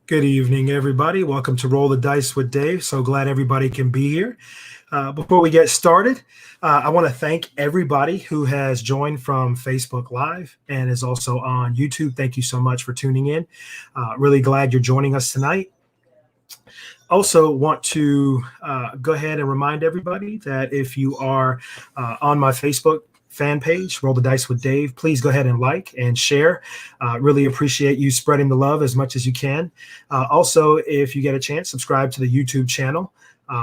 Good evening, everybody. Welcome to Roll the Dice with Dave. So glad everybody can be here. Before we get started, I want to thank everybody who has joined from Facebook Live and is also on YouTube. Thank you so much for tuning in. Really glad you're joining us tonight. Also want to go ahead and remind everybody that if you are on my Facebook fan page, Roll the Dice with Dave, please go ahead and like and share. Really appreciate you spreading the love as much as you can. Also, if you get a chance, subscribe to the YouTube channel,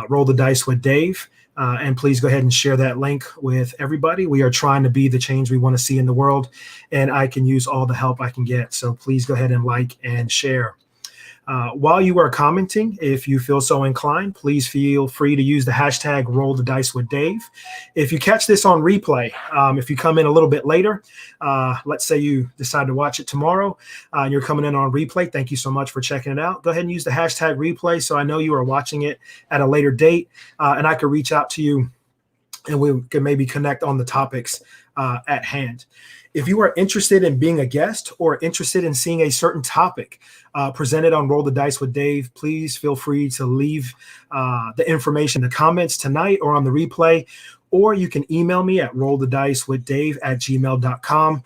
Roll the Dice with Dave. And please go ahead and share that link with everybody. We are trying to be the change we want to see in the world, and I can use all the help I can get. So please go ahead and like and share. While you are commenting, if you feel so inclined, please feel free to use the hashtag Roll the Dice with Dave. If you catch this on replay, if you come in a little bit later, let's say you decide to watch it tomorrow and you're coming in on replay, thank you so much for checking it out. Go ahead and use the hashtag replay so I know you are watching it at a later date and I can reach out to you and we can maybe connect on the topics at hand. If you are interested in being a guest or interested in seeing a certain topic presented on Roll the Dice with Dave, please feel free to leave the information in the comments tonight or on the replay, or you can email me at rolldedicewithdave@gmail.com.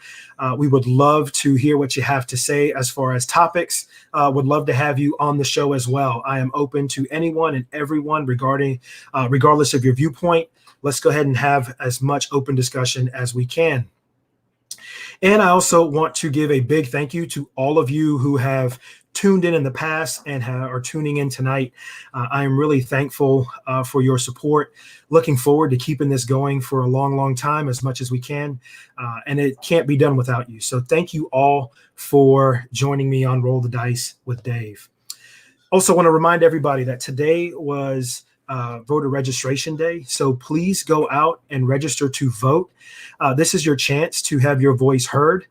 We would love to hear what you have to say as far as topics. Would love to have you on the show as well. I am open to anyone and everyone regardless of your viewpoint. Let's go ahead and have as much open discussion as we can. And I also want to give a big thank you to all of you who have tuned in the past and are tuning in tonight. I am really thankful for your support. Looking forward to keeping this going for a long, long time, as much as we can. And it can't be done without you. So thank you all for joining me on Roll the Dice with Dave. Also want to remind everybody that today was voter registration day. So please go out and register to vote. This is your chance to have your voice heard.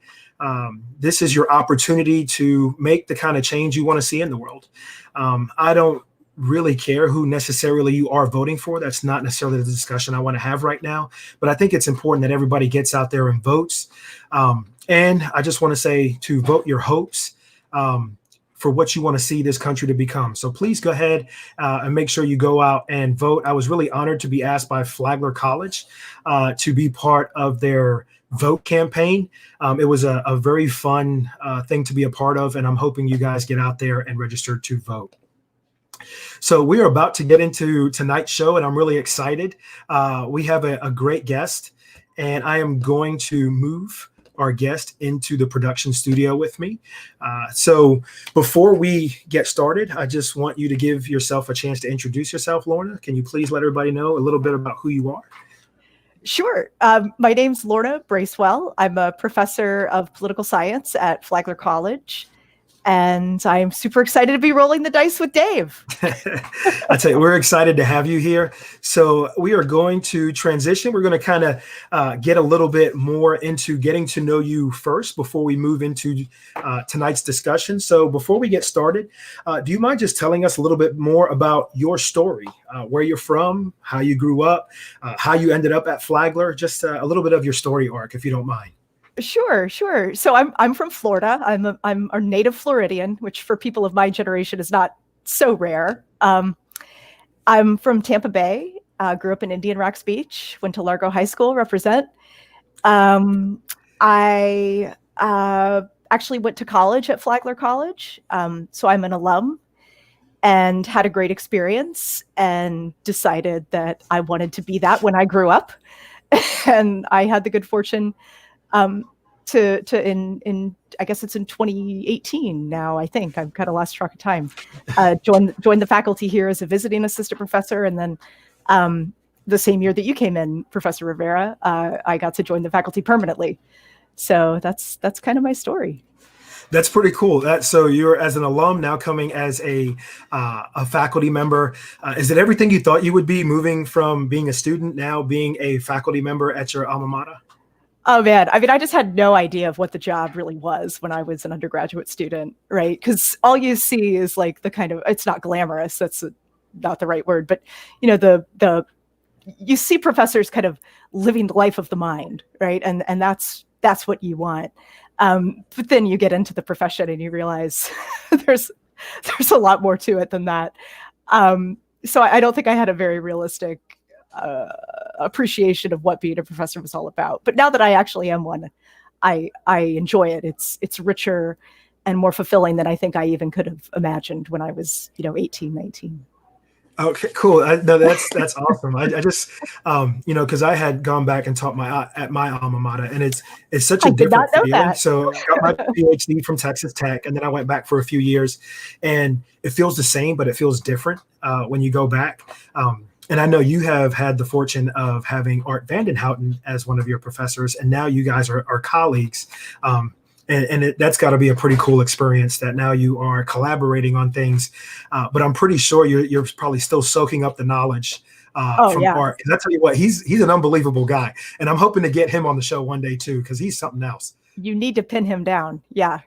This is your opportunity to make the kind of change you want to see in the world. I don't really care who necessarily you are voting for. That's not necessarily the discussion I want to have right now, but I think it's important that everybody gets out there and votes. And I just want to say to vote your hopes for what you want to see this country to become. So please go ahead and make sure you go out and vote. I was really honored to be asked by Flagler College to be part of their vote campaign. It was a very fun thing to be a part of, and I'm hoping you guys get out there and register to vote. So we are about to get into tonight's show, and I'm really excited. We have a great guest, and I am going to move our guest into the production studio with me. So before we get started, I just want you to give yourself a chance to introduce yourself, Lorna. Can you please let everybody know a little bit about who you are? Sure. My name's Lorna Bracewell. I'm a professor of political science at Flagler College. And I'm super excited to be rolling the dice with Dave. I tell you, we're excited to have you here. So we are going to transition. We're going to kind of get a little bit more into getting to know you first before we move into tonight's discussion. So before we get started, do you mind just telling us a little bit more about your story, where you're from, how you grew up, how you ended up at Flagler, just a little bit of your story arc, if you don't mind. Sure. So I'm from Florida. I'm a native Floridian, which for people of my generation is not so rare. I'm from Tampa Bay. Grew up in Indian Rocks Beach. Went to Largo High School. Represent. I actually went to college at Flagler College. So I'm an alum and had a great experience and decided that I wanted to be that when I grew up. And I had the good fortune in I guess it's in 2018 now, I think. I've kind of lost track of time. Joined the faculty here as a visiting assistant professor. And then the same year that you came in, Professor Rivera, I got to join the faculty permanently. So that's kind of my story. That's pretty cool. So you're, as an alum, now coming as a faculty member. Is it everything you thought you would be, moving from being a student now being a faculty member at your alma mater? Oh, man. I mean, I just had no idea of what the job really was when I was an undergraduate student, right? Because all you see is like the kind of, it's not glamorous. That's not the right word. But, you know, you see professors kind of living the life of the mind, right? And that's what you want. But then you get into the profession and you realize there's there's a lot more to it than that. So I don't think I had a very realistic appreciation of what being a professor was all about. But now that I actually am one, I enjoy it. It's richer and more fulfilling than I think I even could have imagined when I was, 18, 19. Okay, cool. No, that's awesome. I just, because I had gone back and taught at my alma mater, and it's such a different feeling. That. So I got my PhD from Texas Tech, and then I went back for a few years, and it feels the same, but it feels different when you go back. And I know you have had the fortune of having Art Vandenhouten as one of your professors, and now you guys are colleagues. That's got to be a pretty cool experience that now you are collaborating on things. But I'm pretty sure you're probably still soaking up the knowledge from Art. Because I tell you what, he's an unbelievable guy. And I'm hoping to get him on the show one day too, because he's something else. You need to pin him down. Yeah.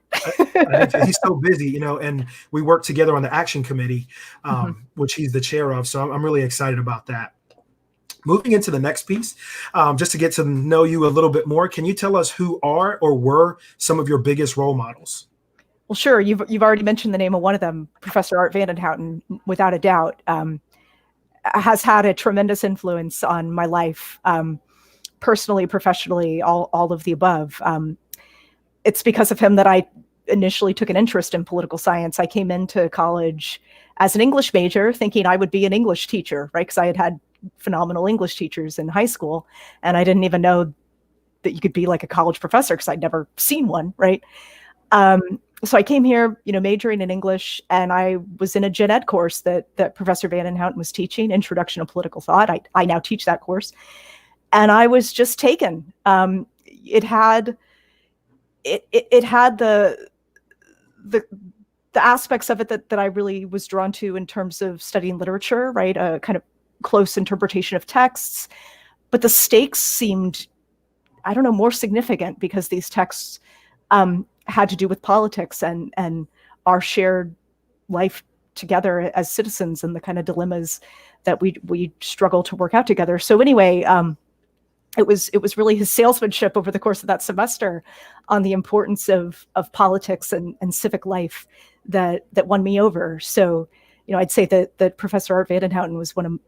He's so busy, and we work together on the action committee, which he's the chair of. So I'm really excited about that. Moving into the next piece, just to get to know you a little bit more, can you tell us who are or were some of your biggest role models? Well, sure. You've already mentioned the name of one of them, Professor Art Vandenhouten, without a doubt, has had a tremendous influence on my life, personally, professionally, all of the above. It's because of him that I initially took an interest in political science. I came into college as an English major thinking I would be an English teacher, right? Because I had phenomenal English teachers in high school, and I didn't even know that you could be like a college professor because I'd never seen one, right? So I came here, majoring in English, and I was in a gen ed course that Professor Vandenhouten was teaching, Introduction to Political Thought. I now teach that course, and I was just taken. It had the aspects of it that I really was drawn to in terms of studying literature, right? A kind of close interpretation of texts, but the stakes seemed, I don't know, more significant because these texts had to do with politics and our shared life together as citizens and the kind of dilemmas that we struggle to work out together. So anyway, it was really his salesmanship over the course of that semester on the importance of politics and civic life that won me over. So, I'd say that Professor Art Vandenhouten was one of,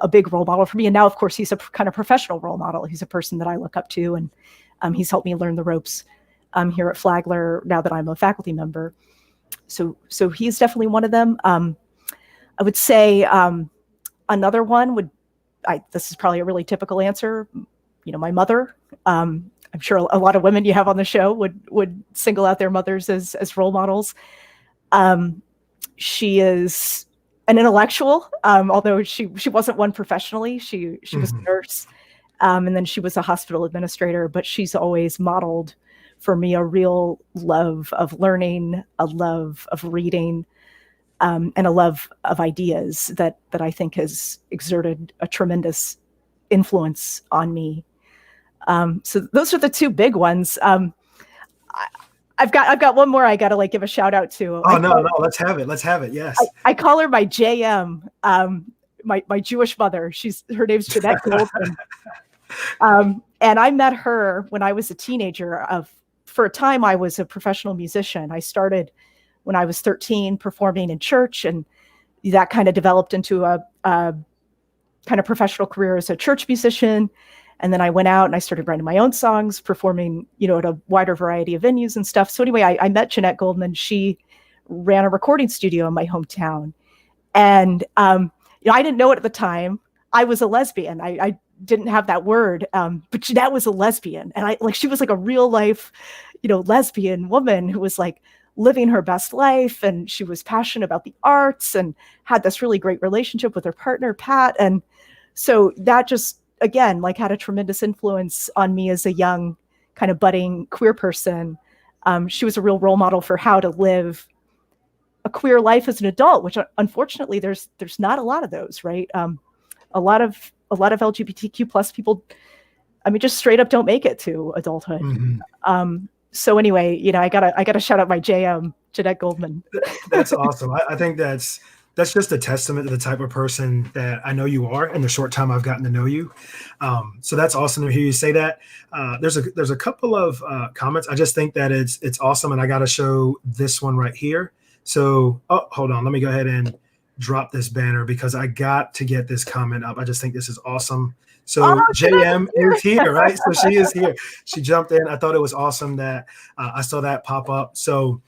a big role model for me. And now, of course, he's a kind of professional role model. He's a person that I look up to, and he's helped me learn the ropes here at Flagler now that I'm a faculty member. So he's definitely one of them. I would say another one this is probably a really typical answer. My mother. I'm sure a lot of women you have on the show would single out their mothers as role models. She is an intellectual, although she wasn't one professionally. She was a nurse, and then she was a hospital administrator. But she's always modeled for me a real love of learning, a love of reading, and a love of ideas that I think has exerted a tremendous influence on me. So those are the two big ones. I've got one more I got to give a shout out to. Oh, no, let's have it. Yes. I call her my JM, my Jewish mother. Her name's Jeanette Goldman. And I met her when I was a teenager. For a time, I was a professional musician. I started when I was 13 performing in church, and that kind of developed into a kind of professional career as a church musician. And then I went out and I started writing my own songs, performing, at a wider variety of venues and stuff. So anyway, I met Jeanette Goldman. She ran a recording studio in my hometown. And, I didn't know it at the time. I was a lesbian. I didn't have that word, but Jeanette was a lesbian. And she was like a real life, lesbian woman who was living her best life. And she was passionate about the arts and had this really great relationship with her partner, Pat. And so that just, again, had a tremendous influence on me as a young kind of budding queer person. She was a real role model for how to live a queer life as an adult, which unfortunately there's not a lot of those, right? A lot of LGBTQ plus people, just straight up don't make it to adulthood. Mm-hmm. So anyway, I gotta shout out my JM, Jeanette Goldman. That's awesome. I think that's just a testament to the type of person that I know you are in the short time I've gotten to know you. So that's awesome to hear you say that. There's a couple of comments. I just think that it's awesome, and I got to show this one right here. So, hold on. Let me go ahead and drop this banner because I got to get this comment up. I just think this is awesome. So Oh, JM is here, right? So she is here. She jumped in. I thought it was awesome that I saw that pop up. So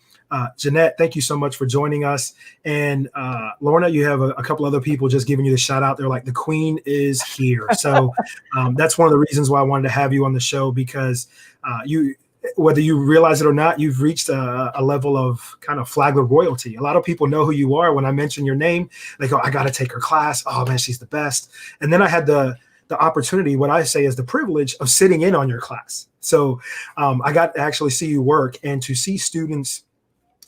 Jeanette, thank you so much for joining us. And Lorna, you have a couple other people just giving you the shout out. They're like, the queen is here. So that's one of the reasons why I wanted to have you on the show, because you, whether you realize it or not, you've reached a level of kind of Flagler royalty. A lot of people know who you are. When I mention your name, they go, I got to take her class. Oh man, she's the best. And then I had the opportunity, what I say is the privilege of sitting in on your class. So I got to actually see you work, and to see students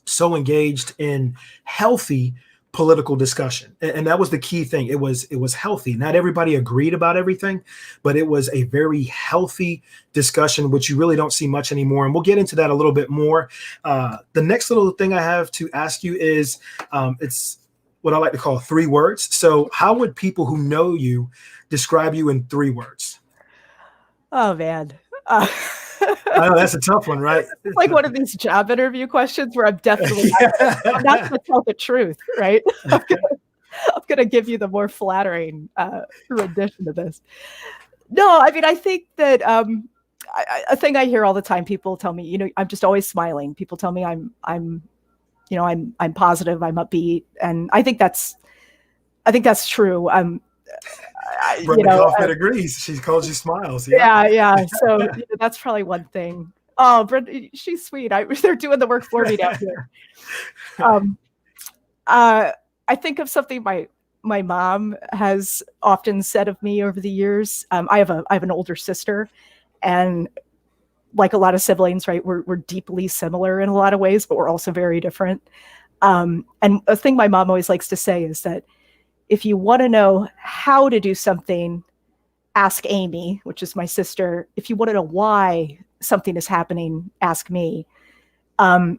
so engaged in healthy political discussion. And that was the key thing. It was healthy. Not everybody agreed about everything, but it was a very healthy discussion, which you really don't see much anymore. And we'll get into that a little bit more. The next little thing I have to ask you is, it's what I like to call 3 words. So how would people who know you describe you in 3 words? Oh man. I know that's a tough one, right? It's like one of these job interview questions where I'm definitely I'm not going to tell the truth, right? I'm going to give you the more flattering rendition of this. No, I mean, I think that a thing I hear all the time, people tell me, I'm just always smiling. People tell me I'm positive, I'm upbeat, and I think that's true. Brenda Kaufman agrees. She calls you Smiles. Yeah. So that's probably one thing. Oh, Brenda, she's sweet. They're doing the work for me down here. I think of something my mom has often said of me over the years. I have an older sister, and like a lot of siblings, right, we're deeply similar in a lot of ways, but we're also very different. And a thing my mom always likes to say is that if you want to know how to do something, ask Amy, which is my sister. If you want to know why something is happening, ask me.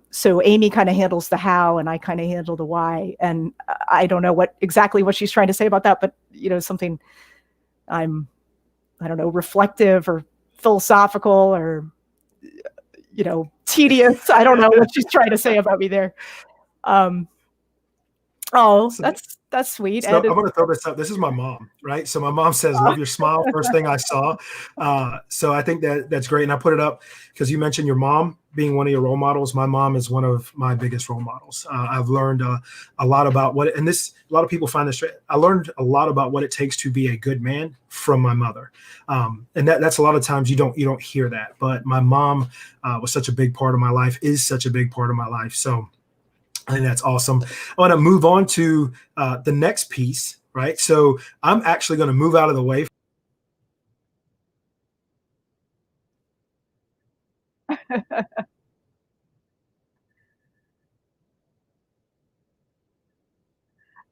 So Amy kind of handles the how, and I kind of handle the why. And I don't know exactly what she's trying to say about that, but something I don't know, reflective or philosophical or tedious. I don't know what she's trying to say about me there. That's sweet. So I'm going to throw this up. This is my mom, right? So my mom says, love your smile. First thing I saw. So I think that's great. And I put it up because you mentioned your mom being one of your role models. My mom is one of my biggest role models. I've learned a lot about a lot of people find this. I learned a lot about what it takes to be a good man from my mother. And that's a lot of times you don't hear that. But my mom was such a big part of my life, is such a big part of my life. So I think that's awesome. I want to move on to the next piece, right? So I'm actually going to move out of the way.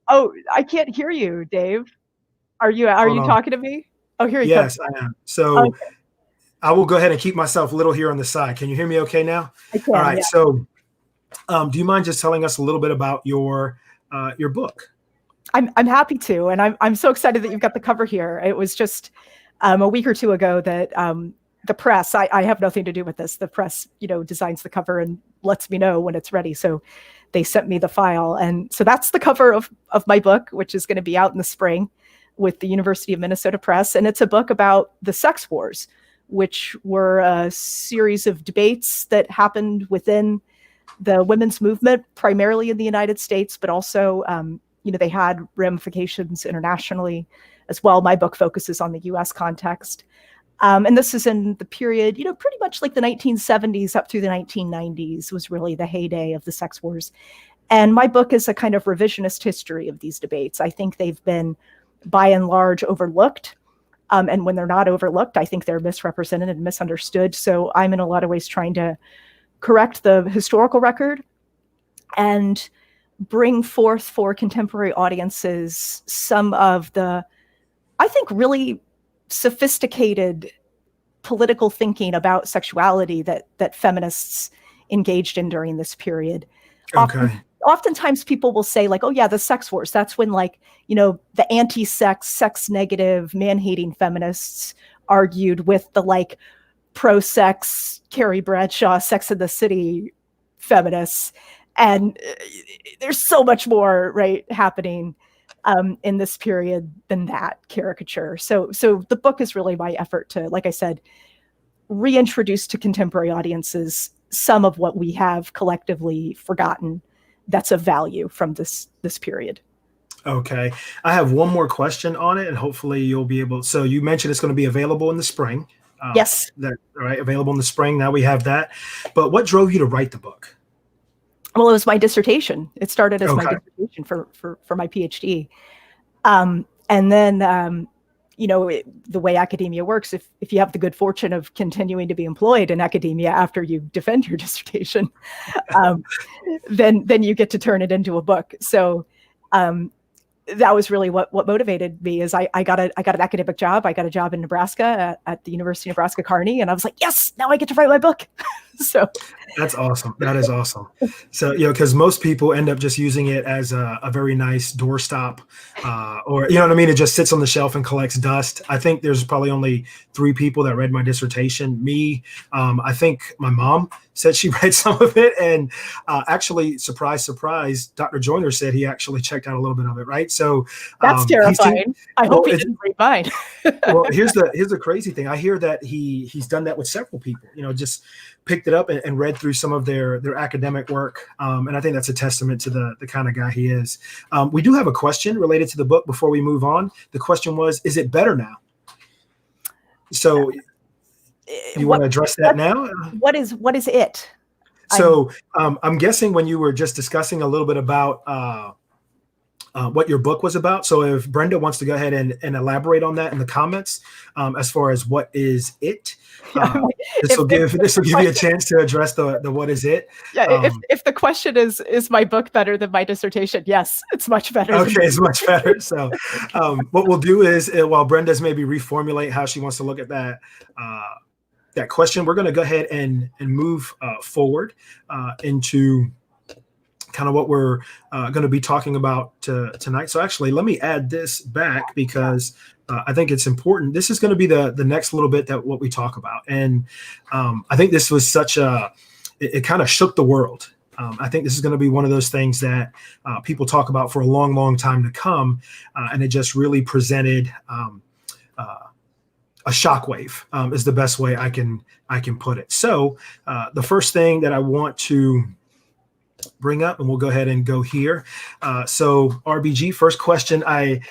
Oh, I can't hear you, Dave. Are you talking to me? Oh, here you Yes, I am. So okay. I will go ahead and keep myself a little here on the side. Can you hear me okay now? I can, all right. Yeah. So do you mind just telling us a little bit about your book? I'm happy to, and I'm so excited that you've got the cover here. It was just a week or two ago that the press. I have nothing to do with this. The press, designs the cover and lets me know when it's ready. So they sent me the file, and so that's the cover of my book, which is going to be out in the spring with the University of Minnesota Press, and it's a book about the sex wars, which were a series of debates that happened within the women's movement, primarily in the United States, but also, they had ramifications internationally as well. My book focuses on the US context. And this is in the period, pretty much like the 1970s up through the 1990s was really the heyday of the sex wars. And my book is a kind of revisionist history of these debates. I think they've been, by and large, overlooked. And when they're not overlooked, I think they're misrepresented and misunderstood. So I'm in a lot of ways trying to correct the historical record and bring forth for contemporary audiences some of the, I think, really sophisticated political thinking about sexuality that feminists engaged in during this period. Okay. Oftentimes people will say like, oh yeah, the sex wars, that's when the anti-sex, sex negative, man-hating feminists argued with the pro-sex Carrie Bradshaw, Sex and the City feminists. And there's so much more, right, happening in this period than that caricature. So the book is really my effort to, like I said, reintroduce to contemporary audiences some of what we have collectively forgotten that's of value from this period. Okay. I have one more question on it, and hopefully you'll be able. So you mentioned it's going to be available in the spring. Yes. All right. Available in the spring. Now we have that. But what drove you to write the book? Well, it was my dissertation. It started as my Okay. dissertation for my PhD. And then, the way academia works, if you have the good fortune of continuing to be employed in academia after you defend your dissertation, then you get to turn it into a book. So that was really what motivated me. Is I got an academic job. I got a job in Nebraska at the University of Nebraska-Kearney, and I was like, yes, now I get to write my book. So that's awesome. That is awesome. So, because most people end up just using it as a very nice doorstop, or, you know what I mean? It just sits on the shelf and collects dust. I think there's probably only 3 people that read my dissertation. Me, I think my mom said she read some of it. And actually, surprise, surprise, Dr. Joyner said he actually checked out a little bit of it, right? So that's terrifying. I hope he didn't read mine. Well, here's the crazy thing. I hear that he's done that with several people, just picked it up and read through some of their academic work. And I think that's a testament to the kind of guy he is. We do have a question related to the book before we move on. The question was, is it better now? So you want to address that now? What is it? So I'm guessing when you were just discussing a little bit about what your book was about. So if Brenda wants to go ahead and elaborate on that in the comments, as far as what is it, this will give you a chance to address the what is it. Yeah. If the question is my book better than my dissertation? Yes, it's much better. Okay, it's much better. So what we'll do is, while Brenda's maybe reformulate how she wants to look at that question, we're going to go ahead and move forward into kind of what we're going to be talking about tonight. So actually, let me add this back because I think it's important. This is going to be the next little bit that what we talk about. And I think this was it kind of shook the world. I think this is going to be one of those things that people talk about for a long, long time to come. And it just really presented a shockwave is the best way I can put it. So the first thing that I want to bring up, and we'll go ahead and go here. So RBG, first question I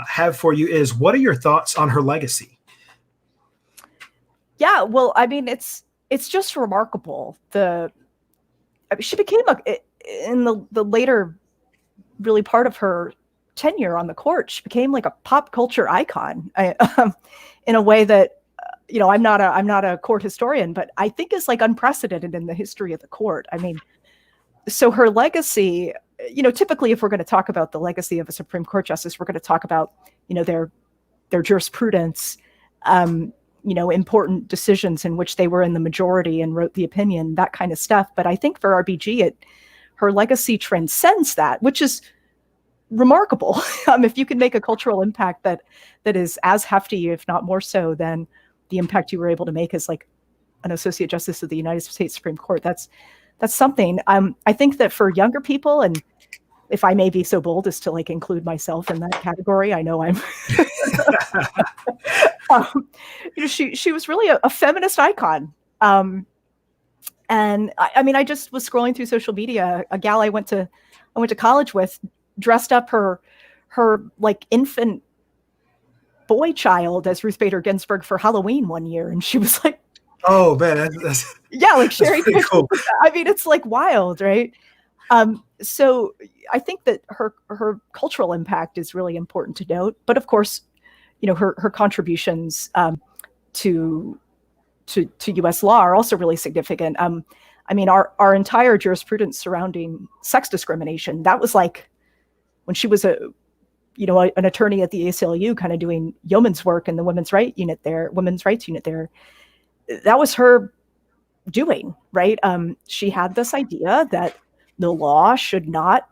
have for you is, what are your thoughts on her legacy? Yeah, well, I mean, it's just remarkable. She became in the later really part of her tenure on the court, she became like a pop culture icon in a way that, I'm not a court historian, but I think is like unprecedented in the history of the court. I mean, so her legacy, typically if we're going to talk about the legacy of a Supreme Court justice, we're going to talk about, their jurisprudence, important decisions in which they were in the majority and wrote the opinion, that kind of stuff. But I think for RBG, her legacy transcends that, which is remarkable. If you can make a cultural impact that is as hefty, if not more so, than the impact you were able to make as like an Associate Justice of the United States Supreme Court, that's something. I think that for younger people, and if I may be so bold as to like include myself in that category, I know I'm. She was really a feminist icon. And I mean, I just was scrolling through social media. A gal I went to college with dressed up her like infant boy child as Ruth Bader Ginsburg for Halloween one year, and she was like, "Oh man, that's like sharing." Cool. I mean, it's like wild, right? So I think that her cultural impact is really important to note. But of course, her contributions to U.S. law are also really significant. I mean, our entire jurisprudence surrounding sex discrimination, that was like when she was an attorney at the ACLU, kind of doing yeoman's work in the women's rights unit there. That was her doing, right? She had this idea that the law should not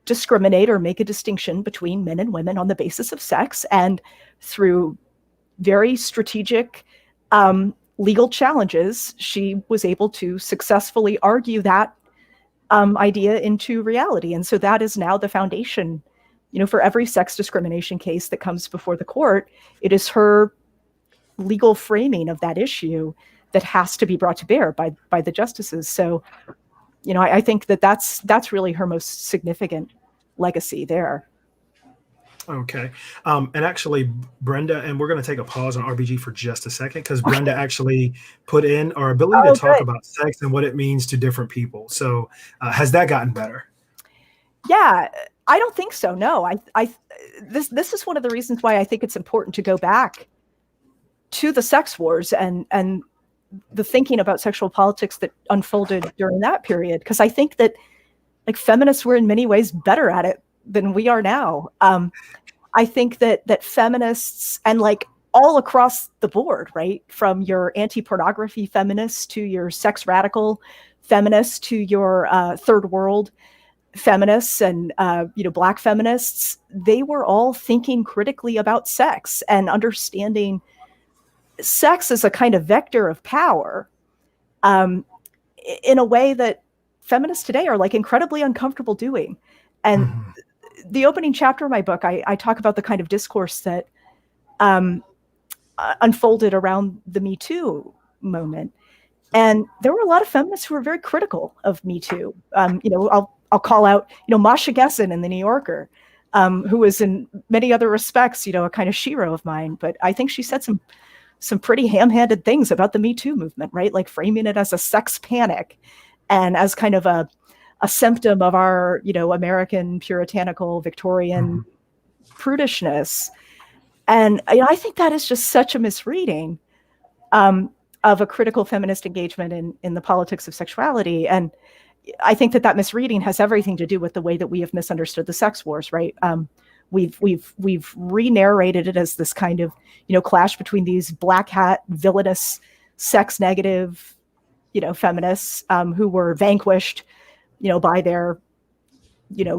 discriminate or make a distinction between men and women on the basis of sex, and through very strategic legal challenges, she was able to successfully argue that idea into reality. And so that is now the foundation, for every sex discrimination case that comes before the court. It is her legal framing of that issue that has to be brought to bear by the justices. So, I think that's really her most significant legacy there. Okay. And actually, Brenda, and we're going to take a pause on RBG for just a second, because Brenda actually put in our ability to talk about sex and what it means to different people. So has that gotten better? Yeah, I don't think so. No, this is one of the reasons why I think it's important to go back to the sex wars and the thinking about sexual politics that unfolded during that period. Because I think that feminists were in many ways better at it than we are now. I think that feminists, and all across the board, right, from your anti-pornography feminists to your sex radical feminists to your third world feminists and Black feminists, they were all thinking critically about sex and understanding sex as a kind of vector of power, in a way that feminists today are incredibly uncomfortable doing. And the opening chapter of my book, I talk about the kind of discourse that unfolded around the Me Too moment. And there were a lot of feminists who were very critical of Me Too. I'll call out, Masha Gessen in The New Yorker, who was in many other respects, a kind of shero of mine. But I think she said some pretty ham-handed things about the Me Too movement, right? Framing it as a sex panic and as kind of a symptom of our, American puritanical Victorian prudishness. And I think that is just such a misreading of a critical feminist engagement in the politics of sexuality. And I think that misreading has everything to do with the way that we have misunderstood the sex wars, right? We've re-narrated it as this kind of, clash between these black hat, villainous, sex negative, feminists who were vanquished, by their,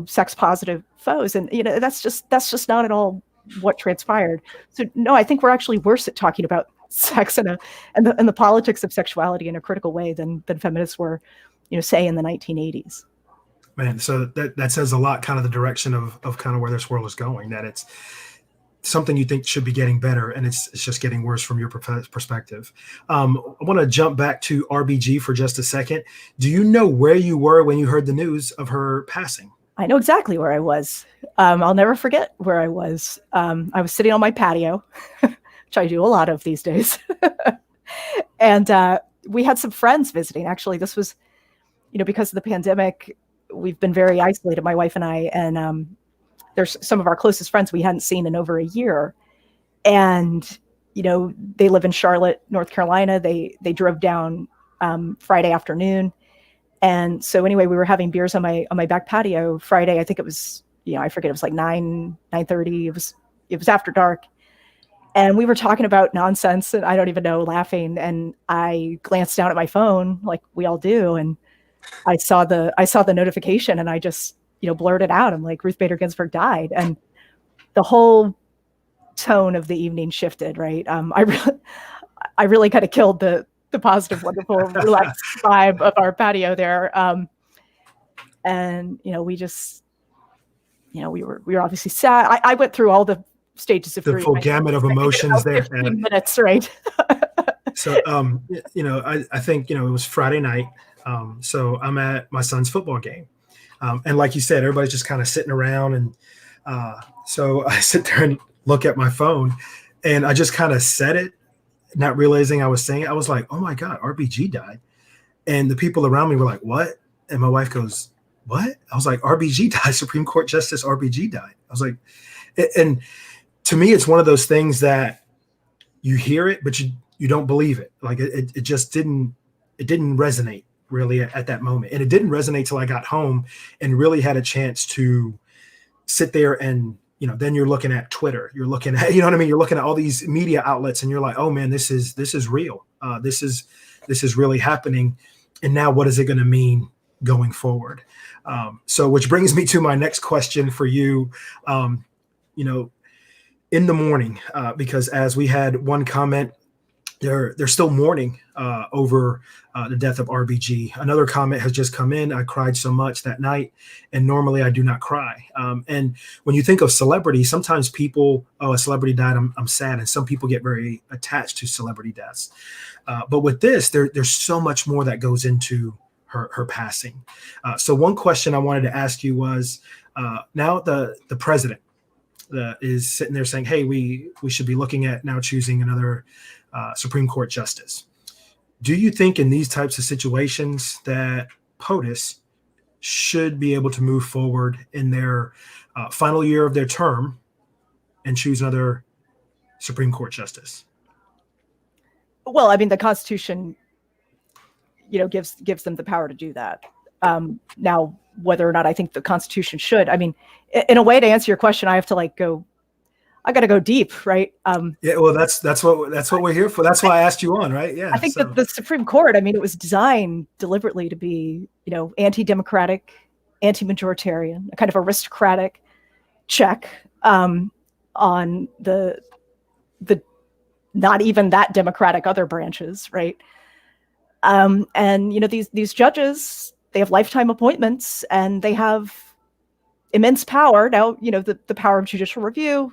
sex positive foes. And, that's just not at all what transpired. So no, I think we're actually worse at talking about sex and the politics of sexuality in a critical way than feminists were, say in the 1980s. Man, so that says a lot, kind of the direction of kind of where this world is going, that it's something you think should be getting better, and it's just getting worse from your perspective. I want to jump back to RBG for just a second. Do you know where you were when you heard the news of her passing? I know exactly where I was. I'll never forget where I was. I was sitting on my patio, which I do a lot of these days. And we had some friends visiting. Actually, this was, because of the pandemic, we've been very isolated, my wife and I, and there's some of our closest friends we hadn't seen in over a year. And, they live in Charlotte, North Carolina. They drove down Friday afternoon. And so anyway, we were having beers on my back patio Friday. I think it was, I forget, it was 9:30. It was after dark. And we were talking about nonsense, and I don't even know, laughing. And I glanced down at my phone like we all do. And I saw the notification, and I just, blurted out. I'm like, Ruth Bader Ginsburg died. And the whole tone of the evening shifted, right? I really kind of killed the positive, wonderful, relaxed vibe of our patio there. And, we just, we were obviously sad. I went through all the stages of the full gamut of emotions there. 15 minutes, right? So, I think, it was Friday night. So I'm at my son's football game. And like you said, everybody's just kind of sitting around. And so I sit there and look at my phone, and I just kind of said it, not realizing I was saying it. I was like, oh my God, RBG died. And the people around me were like, what? And my wife goes, what? I was like, RBG died. Supreme Court Justice RBG died. I was like, and to me, it's one of those things that you hear it, but you don't believe it. Like it just didn't resonate really at that moment. And it didn't resonate till I got home and really had a chance to sit there and, then you're looking at Twitter, you're looking at, you're looking at all these media outlets, and you're like, oh man, this is real. This is really happening. And now what is it going to mean going forward? So which brings me to my next question for you. In the morning, because as we had one comment they're still mourning over the death of RBG. Another comment has just come in. I cried so much that night, and normally I do not cry. And when you think of celebrity, sometimes people, oh, a celebrity died, I'm sad, and some people get very attached to celebrity deaths. But with this, there's so much more that goes into her passing. So one question I wanted to ask you was, now the president is sitting there saying, hey, we should be looking at now choosing another Supreme Court justice. Do you think in these types of situations that POTUS should be able to move forward in their final year of their term and choose another Supreme Court justice? Well, I mean, the Constitution, gives them the power to do that. Now, whether or not I think the Constitution should, I mean, in a way, to answer your question, I have to I got to go deep, right? Yeah, well, that's what we're here for. That's why I asked you on, right? Yeah. I think that the Supreme Court, I mean, it was designed deliberately to be, anti-democratic, anti-majoritarian, a kind of aristocratic check on the not even that democratic other branches, right? And these judges, they have lifetime appointments and they have immense power. Now, the power of judicial review,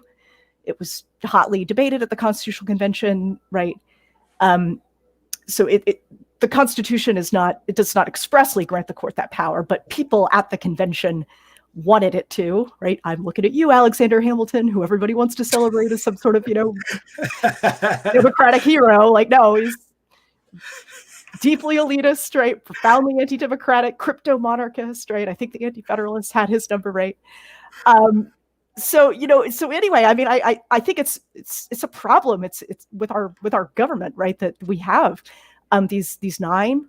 it was hotly debated at the Constitutional Convention, right? So the Constitution does not expressly grant the court that power, but people at the convention wanted it to, right? I'm looking at you, Alexander Hamilton, who everybody wants to celebrate as some sort of, democratic hero. Like, no, he's deeply elitist, right? Profoundly anti-democratic, crypto-monarchist, right? I think the Anti-Federalists had his number right. So anyway, I mean, I think it's a problem. It's with our government, right? That we have these 9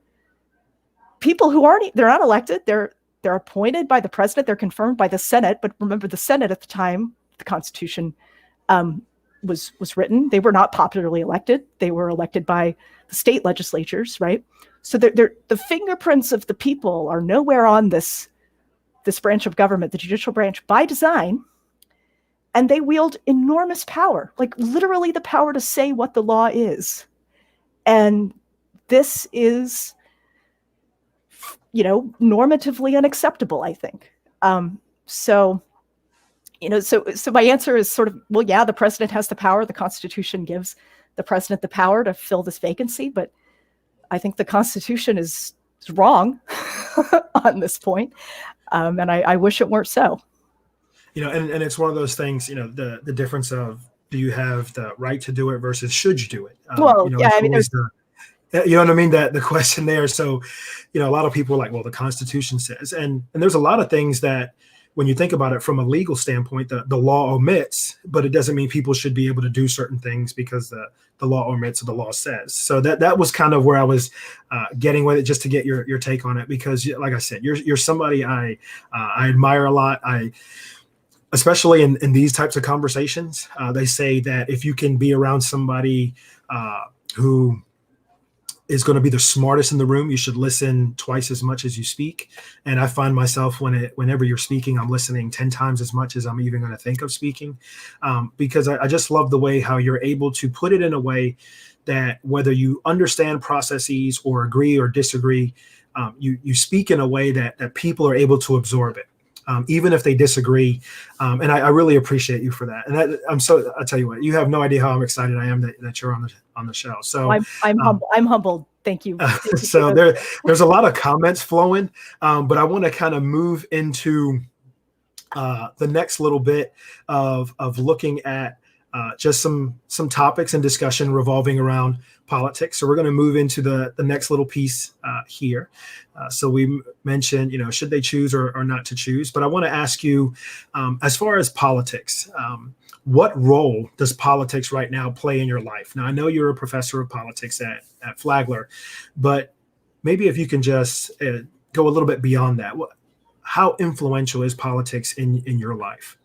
people who they're not elected. They're appointed by the president. They're confirmed by the Senate. But remember, the Senate at the time the Constitution was written, they were not popularly elected. They were elected by the state legislatures, right? So the fingerprints of the people are nowhere on this branch of government, the judicial branch, by design. And they wield enormous power, like literally the power to say what the law is. And this is, normatively unacceptable, I think. So my answer is sort of, well, yeah, the president has the power. The Constitution gives the president the power to fill this vacancy, but I think the Constitution is wrong on this point. And I wish it weren't so. And it's one of those things, the difference of, do you have the right to do it versus should you do it? Well, yeah, I mean, you know what I mean? That the question there. So, a lot of people are like, well, the Constitution says, and there's a lot of things that when you think about it from a legal standpoint, the law omits, but it doesn't mean people should be able to do certain things because the law omits or the law says. So that was kind of where I was getting with it, just to get your take on it, because like I said, you're somebody I admire a lot. Especially in these types of conversations, they say that if you can be around somebody who is going to be the smartest in the room, you should listen twice as much as you speak. And I find myself whenever you're speaking, I'm listening 10 times as much as I'm even going to think of speaking, because I just love the way how you're able to put it in a way that whether you understand processes or agree or disagree, you speak in a way that people are able to absorb it. Even if they disagree. And I really appreciate you for that. And I'll tell you what, you have no idea how I'm excited I am that you're on the show. So I'm humbled. Thank you. So there's a lot of comments flowing, but I want to kind of move into the next little bit of looking at just some topics and discussion revolving around politics. So we're going to move into the next little piece here. So we mentioned, should they choose or not to choose? But I want to ask you, as far as politics, what role does politics right now play in your life? Now, I know you're a professor of politics at Flagler, but maybe if you can just go a little bit beyond that. How influential is politics in your life?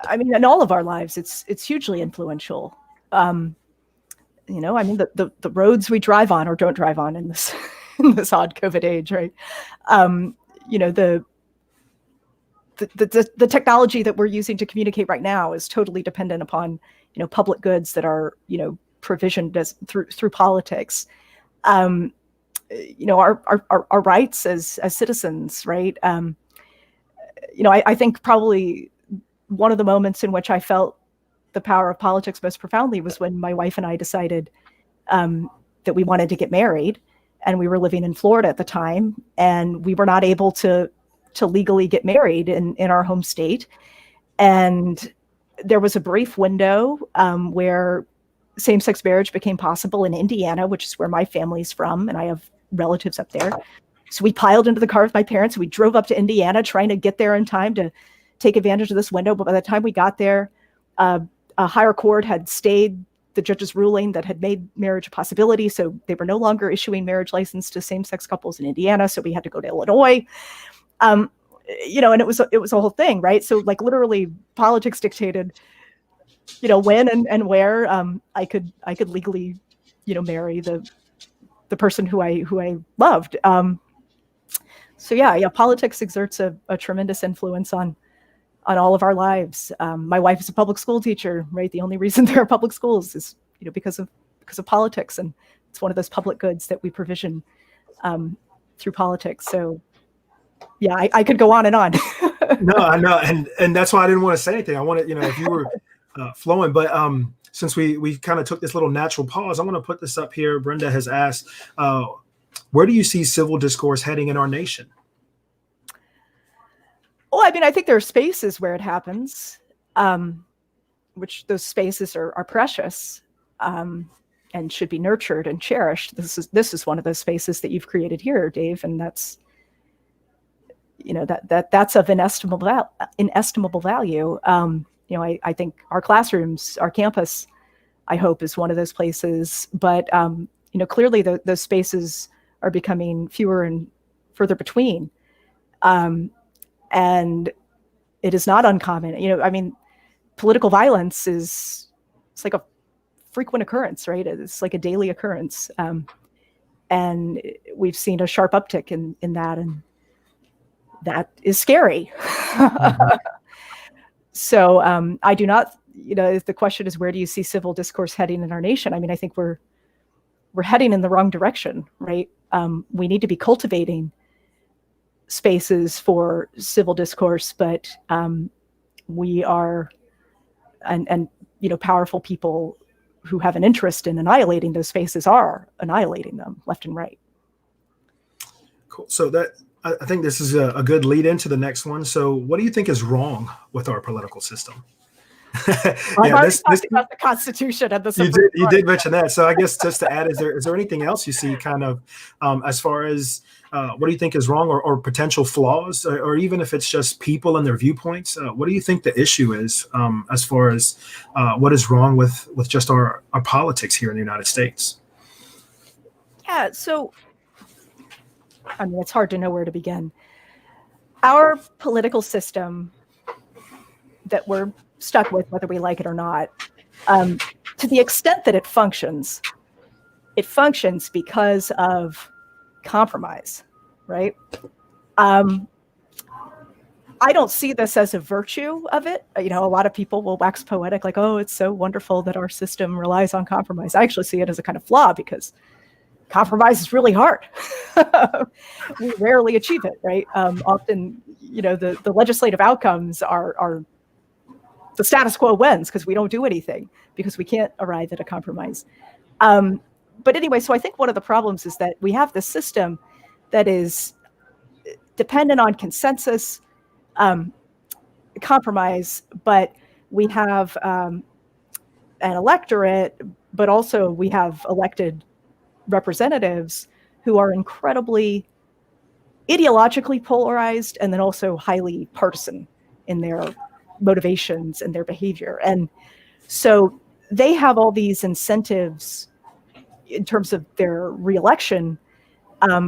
I mean, in all of our lives, it's hugely influential. I mean, the roads we drive on or don't drive on in this in this odd COVID age, right? The technology that we're using to communicate right now is totally dependent upon public goods that are provisioned through politics. Our rights as citizens, right? I think probably one of the moments in which I felt the power of politics most profoundly was when my wife and I decided that we wanted to get married, and we were living in Florida at the time, and we were not able to legally get married in our home state. And there was a brief window where same-sex marriage became possible in Indiana, which is where my family's from, and I have relatives up there. So we piled into the car with my parents. We drove up to Indiana trying to get there in time to take advantage of this window. But by the time we got there, a higher court had stayed the judge's ruling that had made marriage a possibility. So they were no longer issuing marriage license to same-sex couples in Indiana. So we had to go to Illinois. And it was a whole thing, right? So like literally politics dictated, when and where I could legally, marry the person who I loved. So politics exerts a tremendous influence on all of our lives. My wife is a public school teacher, right? The only reason there are public schools is, because of politics, and it's one of those public goods that we provision through politics. So yeah, I could go on and on. No, I know, and that's why I didn't want to say anything. I wanted, if you were flowing, but since we kind of took this little natural pause, I want to put this up here. Brenda has asked, where do you see civil discourse heading in our nation? Well, I mean, I think there are spaces where it happens, which those spaces are precious and should be nurtured and cherished. This is one of those spaces that you've created here, Dave, and that's that's of inestimable value. I think our classrooms, our campus, I hope, is one of those places. But clearly those spaces are becoming fewer and further between. And it is not uncommon. Political violence it's like a frequent occurrence, right? It's like a daily occurrence. And we've seen a sharp uptick in that, and that is scary. Mm-hmm. So I do not, if the question is, where do you see civil discourse heading in our nation? I think we're heading in the wrong direction, right? We need to be cultivating spaces for civil discourse, but we are, and powerful people who have an interest in annihilating those spaces are annihilating them left and right. Cool. So I think this is a good lead into the next one. So what do you think is wrong with our political system? I've already talked about the Constitution and the Supreme Court. You did mention that. So I guess just to add, is there anything else you see kind of as far as what do you think is wrong or potential flaws, or even if it's just people and their viewpoints? What do you think the issue is as far as what is wrong with just our politics here in the United States? Yeah, so it's hard to know where to begin. Our political system that we're stuck with, whether we like it or not, to the extent that it functions because of compromise, right? I don't see this as a virtue of it. A lot of people will wax poetic, like, oh, it's so wonderful that our system relies on compromise. I actually see it as a kind of flaw, because compromise is really hard. We rarely achieve it, right? Often, the legislative outcomes are the status quo wins because we don't do anything, because we can't arrive at a compromise. But anyway, so I think one of the problems is that we have this system that is dependent on consensus, compromise, but we have an electorate, but also we have elected representatives who are incredibly ideologically polarized, and then also highly partisan in their motivations and their behavior. And so they have all these incentives in terms of their reelection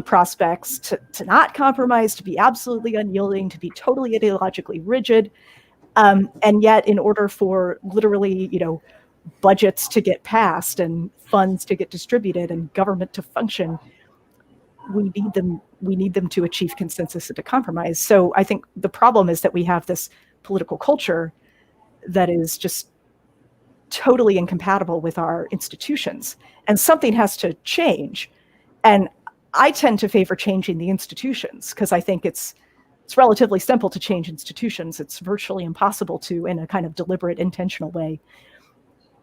prospects to not compromise, to be absolutely unyielding, to be totally ideologically rigid. And yet, in order for literally, budgets to get passed and funds to get distributed and government to function, we need them to achieve consensus and to compromise. So I think the problem is that we have this political culture that is just totally incompatible with our institutions, and something has to change. And I tend to favor changing the institutions because I think it's relatively simple to change institutions. It's virtually impossible to, in a kind of deliberate, intentional way,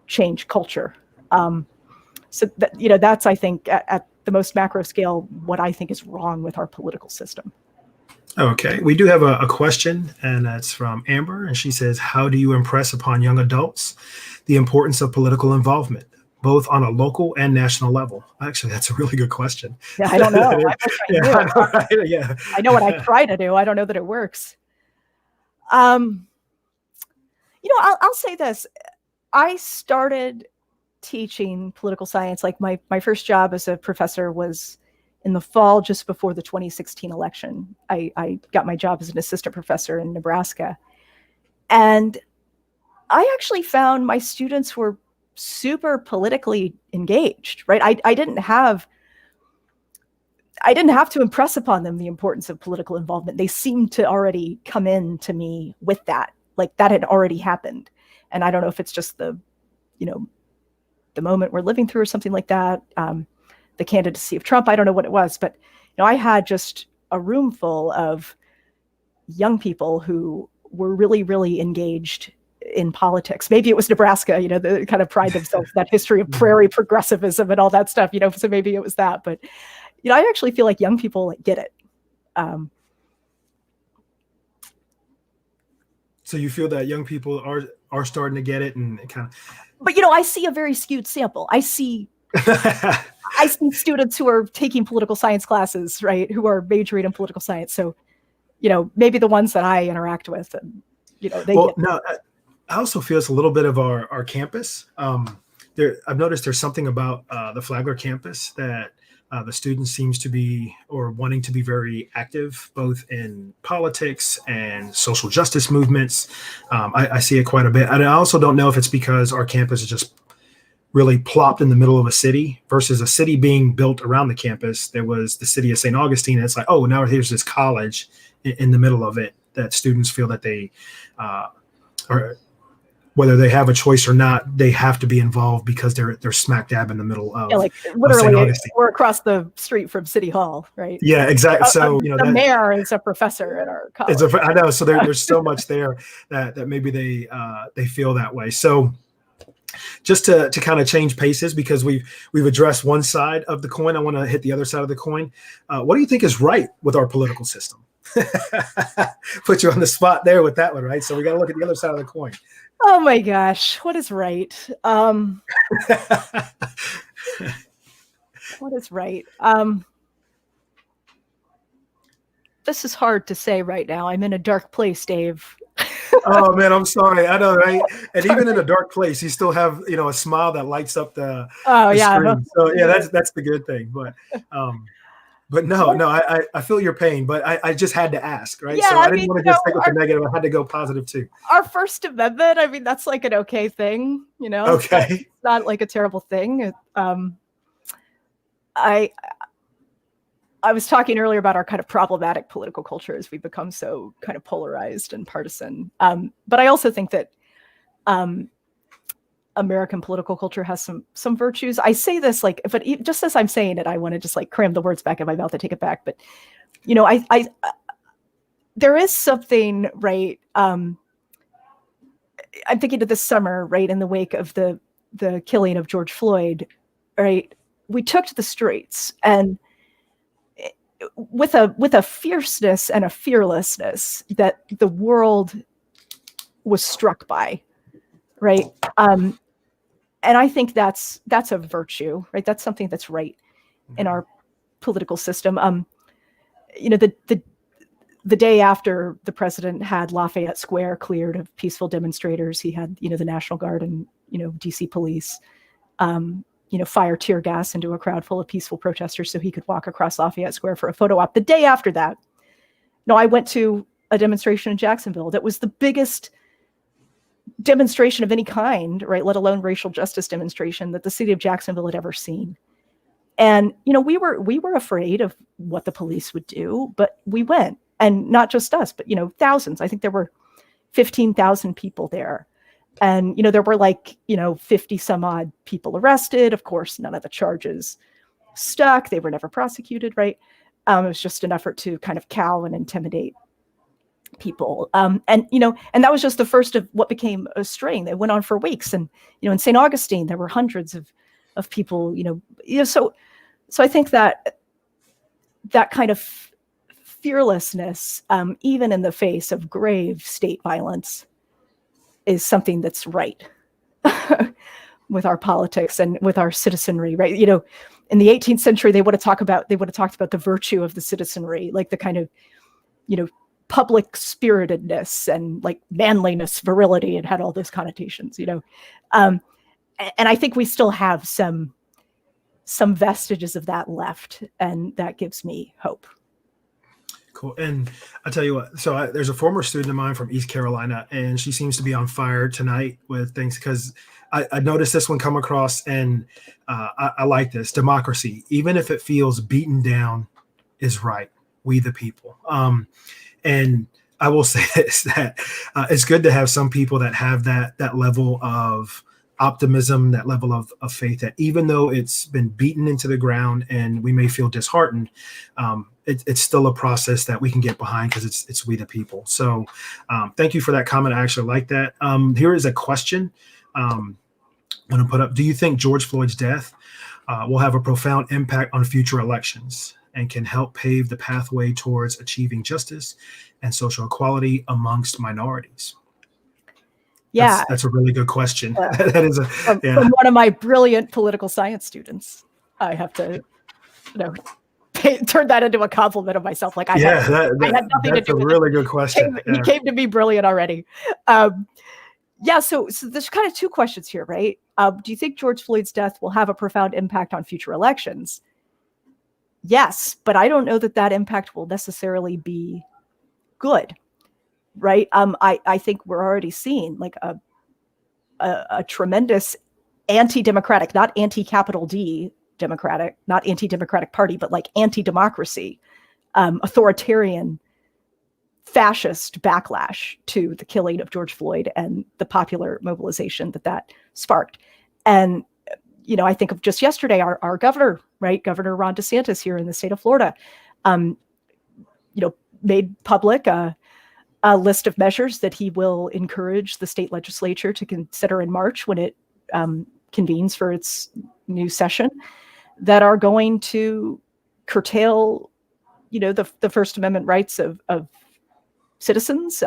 change culture. So that, that's, I think, at the most macro scale, what I think is wrong with our political system. Okay, we do have a question, and that's from Amber, and she says, how do you impress upon young adults the importance of political involvement, both on a local and national level? Actually, that's a really good question. Yeah, I don't know. I know, right? Yeah. I know what I try to do. I don't know that it works. I'll say this. I started teaching political science. Like my first job as a professor was in the fall, just before the 2016 election. I got my job as an assistant professor in Nebraska. And I actually found my students were super politically engaged, right? I didn't have to impress upon them the importance of political involvement. They seemed to already come in to me with that, like that had already happened. And I don't know if it's just the moment we're living through or something like that. The candidacy of Trump, I don't know what it was, but I had just a room full of young people who were really, really engaged in politics. Maybe it was Nebraska, they kind of pride themselves that history of prairie progressivism and all that stuff, so maybe it was that. But, I actually feel like young people get it. So you feel that young people are starting to get it and kind of. But, I see a very skewed sample. I see students who are taking political science classes, right, who are majoring in political science. So, maybe the ones that I interact with, and, they get it. No, I also feel it's a little bit of our campus. I've noticed there's something about the Flagler campus that the students seems to be or wanting to be very active, both in politics and social justice movements. I see it quite a bit. And I also don't know if it's because our campus is just really plopped in the middle of a city versus a city being built around the campus. There was the city of St. Augustine. And it's like, oh, now here's this college in the middle of it that students feel that they are, whether they have a choice or not, they have to be involved because they're smack dab in the middle of. Yeah, like literally, we're across the street from City Hall, right? Yeah, exactly. So the mayor is a professor at our college. I know. So there's so much there that maybe they feel that way. So just to kind of change paces, because we've addressed one side of the coin, I want to hit the other side of the coin. What do you think is right with our political system? Put you on the spot there with that one, right? So we got to look at the other side of the coin. Oh my gosh, what is right? What is right? This is hard to say right now. I'm in a dark place, Dave. Oh man, I'm sorry. I know, right? And even in a dark place, you still have, a smile that lights up the screen. So yeah, that's the good thing. But no, I feel your pain, but I just had to ask, right? Yeah, so I didn't want to just stick with the negative. I had to go positive too. Our First Amendment, that's like an okay thing, Okay. It's not like a terrible thing. I was talking earlier about our kind of problematic political culture as we become so kind of polarized and partisan. But I also think that American political culture has some virtues. I say this but just as I'm saying it, I want to just cram the words back in my mouth and take it back. But there is something, right? I'm thinking of this summer, right, in the wake of the killing of George Floyd, right? We took to the streets and with a fierceness and a fearlessness that the world was struck by, right? And I think that's a virtue, right? That's something that's right in our political system. The day after the president had Lafayette Square cleared of peaceful demonstrators, he had, the National Guard and, DC police, fire tear gas into a crowd full of peaceful protesters so he could walk across Lafayette Square for a photo op. The day after that, I went to a demonstration in Jacksonville that was the biggest demonstration of any kind, right, let alone racial justice demonstration, that the city of Jacksonville had ever seen. And, we were afraid of what the police would do, but we went. And not just us, but, thousands. I think there were 15,000 people there. And, there were 50 some odd people arrested. Of course, none of the charges stuck. They were never prosecuted, right? It was just an effort to kind of cow and intimidate people. And that was just the first of what became a string. They went on for weeks. And, in St. Augustine, there were hundreds of people, so I think that kind of fearlessness, even in the face of grave state violence, is something that's right with our politics and with our citizenry, right? In the 18th century, they would have talked about the virtue of the citizenry, like the kind of, public spiritedness and like manliness, virility, and had all those connotations, and I think we still have some vestiges of that left, and that gives me hope. Cool. And I'll tell you what, so there's a former student of mine from East Carolina, and she seems to be on fire tonight with things, because I noticed this one come across, and I like this. Democracy, even if it feels beaten down, is right. We the people. And I will say this, that it's good to have some people that have that level of optimism, that level of faith, that even though it's been beaten into the ground and we may feel disheartened, it's still a process that we can get behind, because it's we the people. So thank you for that comment. I actually like that. Here is a question I'm going to put up. Do you think George Floyd's death will have a profound impact on future elections and can help pave the pathway towards achieving justice and social equality amongst minorities? Yeah, that's a really good question. That is from one of my brilliant political science students. I have to, turn that into a compliment of myself. Like I had nothing to do with it. That's a really good question. He came to be brilliant already. So there's kind of two questions here, right? Do you think George Floyd's death will have a profound impact on future elections? Yes, but I don't know that impact will necessarily be good, right? I think we're already seeing like a tremendous anti-democratic, not anti-capital D democratic, not anti-democratic party, but like anti-democracy, authoritarian, fascist backlash to the killing of George Floyd and the popular mobilization that sparked. And I think of just yesterday, our governor, right? Governor Ron DeSantis here in the state of Florida, made public a list of measures that he will encourage the state legislature to consider in March when it convenes for its new session, that are going to curtail, the First Amendment rights of citizens.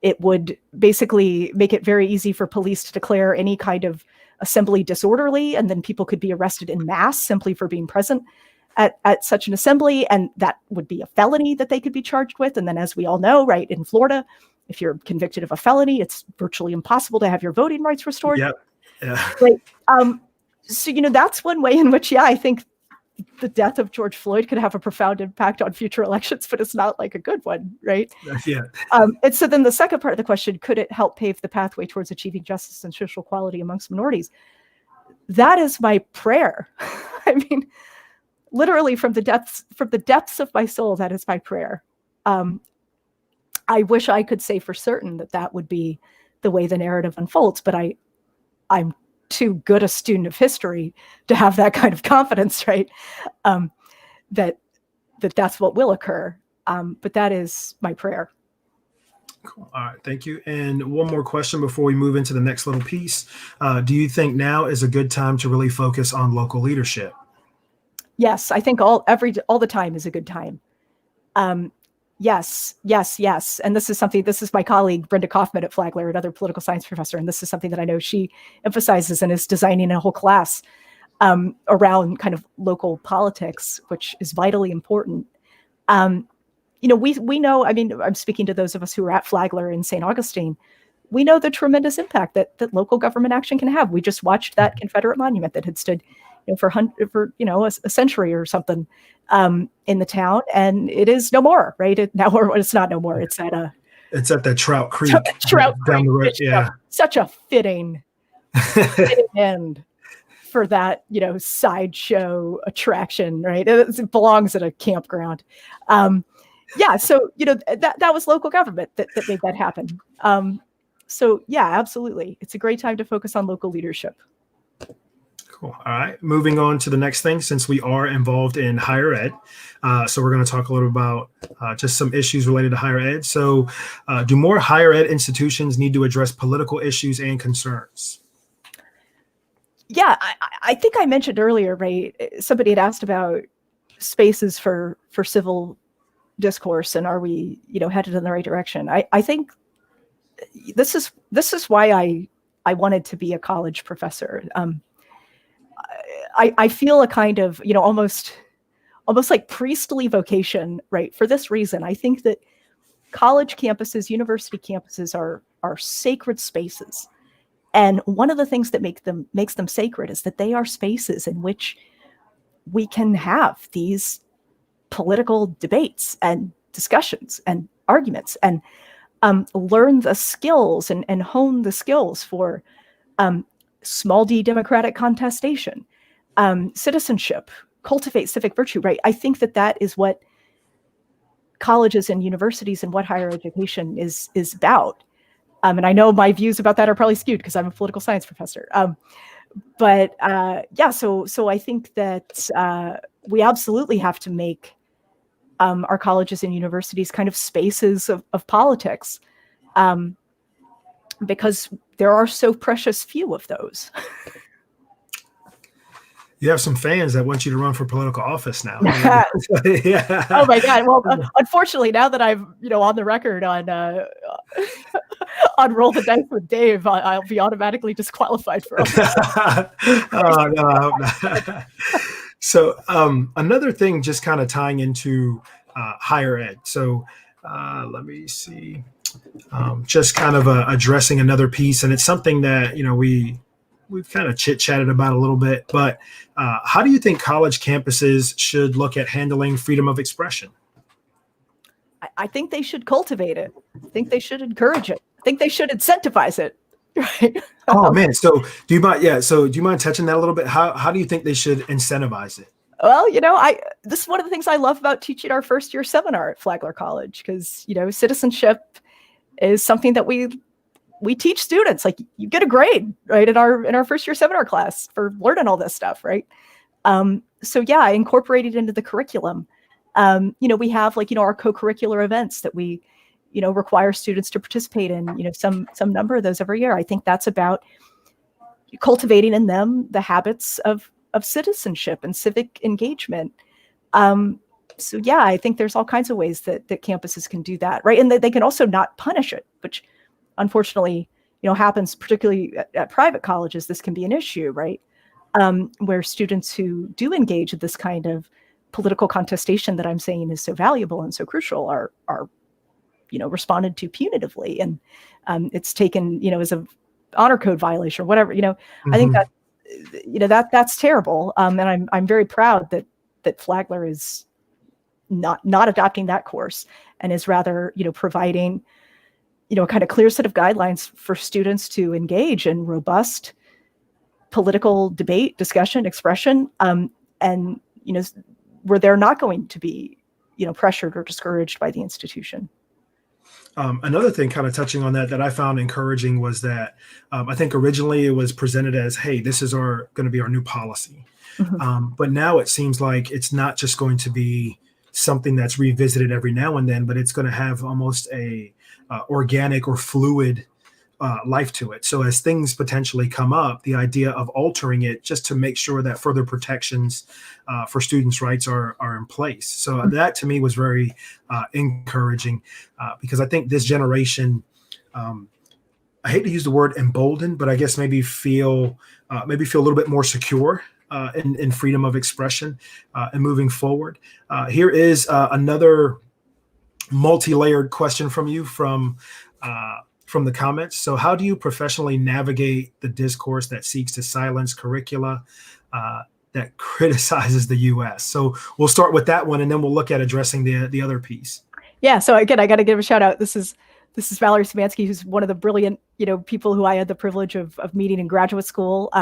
It would basically make it very easy for police to declare any kind of assembly disorderly, and then people could be arrested in mass simply for being present at such an assembly, and that would be a felony that they could be charged with. And then, as we all know, right, in Florida, if you're convicted of a felony, it's virtually impossible to have your voting rights restored. Yep. Yeah. Right. So that's one way in which, I think the death of George Floyd could have a profound impact on future elections, but it's not like a good one, right? Yeah. And so then the second part of the question, could it help pave the pathway towards achieving justice and social equality amongst minorities? That is my prayer. I mean, literally from the depths of my soul, that is my prayer. I wish I could say for certain that would be the way the narrative unfolds, but I'm too good a student of history to have that kind of confidence, right? That's what will occur. But that is my prayer. Cool. All right. Thank you. And one more question before we move into the next little piece. Do you think now is a good time to really focus on local leadership? Yes, I think all the time is a good time. Yes. And this is my colleague, Brenda Kaufman at Flagler, another political science professor. And this is something that I know she emphasizes and is designing a whole class around kind of local politics, which is vitally important. We know, I mean, I'm speaking to those of us who are at Flagler in St. Augustine. We know the tremendous impact that local government action can have. We just watched that Confederate monument that had stood for a century or something in the town, and it is no more, right? It's not no more. It's at the Trout Creek down the road. Yeah, such a fitting end for that sideshow attraction, right? It belongs at a campground. So that was local government that made that happen. So yeah, absolutely. It's a great time to focus on local leadership. Cool. All right. Moving on to the next thing, since we are involved in higher ed. So we're going to talk a little about just some issues related to higher ed. So do more higher ed institutions need to address political issues and concerns? Yeah, I think I mentioned earlier, right? Somebody had asked about spaces for civil discourse, and are we, headed in the right direction? I think this is why I wanted to be a college professor. I feel a kind of, almost like priestly vocation, right? For this reason, I think that college campuses, university campuses are sacred spaces. And one of the things that makes them sacred is that they are spaces in which we can have these political debates and discussions and arguments and learn the skills and hone the skills for small d democratic contestation, citizenship, cultivate civic virtue, right? I think that is what colleges and universities and what higher education is about. And I know my views about that are probably skewed because I'm a political science professor. But so I think that we absolutely have to make our colleges and universities kind of spaces of politics, because there are so precious few of those. You have some fans that want you to run for political office now. Yeah. Oh my God. Well, unfortunately, now that I'm, on the record on on Roll the Dice with Dave, I'll be automatically disqualified for all that. Oh, no, I hope not. So another thing, just kind of tying into higher ed. So let me see, just kind of addressing another piece, and it's something that, we've kind of chit-chatted about a little bit, but how do you think college campuses should look at handling freedom of expression? I think they should cultivate it. I think they should encourage it. I think they should incentivize it. Right? Oh man. So do you mind? So do you mind touching that a little bit? How do you think they should incentivize it? Well, this is one of the things I love about teaching our first year seminar at Flagler College, because, citizenship is something that we teach students. Like, you get a grade, right, in our first year seminar class for learning all this stuff, right? So yeah, I incorporated into the curriculum. We have our co-curricular events that we, require students to participate in, some number of those every year. I think that's about cultivating in them the habits of citizenship and civic engagement. So yeah, I think there's all kinds of ways that campuses can do that, right? And they can also not punish it, which unfortunately, happens particularly at private colleges. This can be an issue, right? Where students who do engage in this kind of political contestation that I'm saying is so valuable and so crucial are responded to punitively, and it's taken, as a honor code violation or whatever. I think that that's terrible. And I'm very proud that Flagler is not adopting that course, and is rather, providing, a kind of clear set of guidelines for students to engage in robust political debate, discussion, expression, and, where they're not going to be, pressured or discouraged by the institution. Another thing, kind of touching on that I found encouraging, was that I think originally it was presented as, hey, this is going to be our new policy. Mm-hmm. But now it seems like it's not just going to be something that's revisited every now and then, but it's going to have almost a organic or fluid life to it. So as things potentially come up, the idea of altering it just to make sure that further protections for students' rights are in place. So that to me was very encouraging, because I think this generation, I hate to use the word emboldened, but I guess maybe feel a little bit more secure in freedom of expression and moving forward. Here is another multi-layered question from you from the comments. So how do you professionally navigate the discourse that seeks to silence curricula that criticizes the U.S.? So we'll start with that one, and then we'll look at addressing the other piece. Yeah. So again, I got to give a shout out. This is Valerie Szymanski, who's one of the brilliant, people who I had the privilege of meeting in graduate school.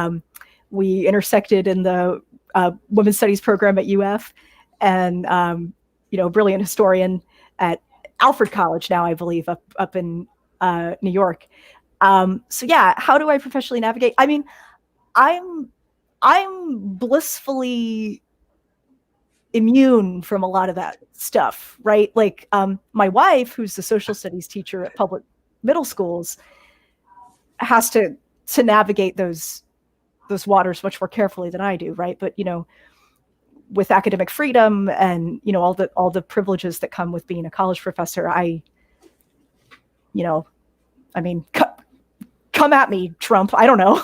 We intersected in the women's studies program at UF, and brilliant historian at Alfred College now, I believe, up in New York. So yeah, how do I professionally navigate? I mean, I'm blissfully immune from a lot of that stuff, right? Like my wife, who's the social studies teacher at public middle schools, has to navigate those waters much more carefully than I do, right? But with academic freedom and all the privileges that come with being a college professor, I mean, come at me, Trump. I don't know.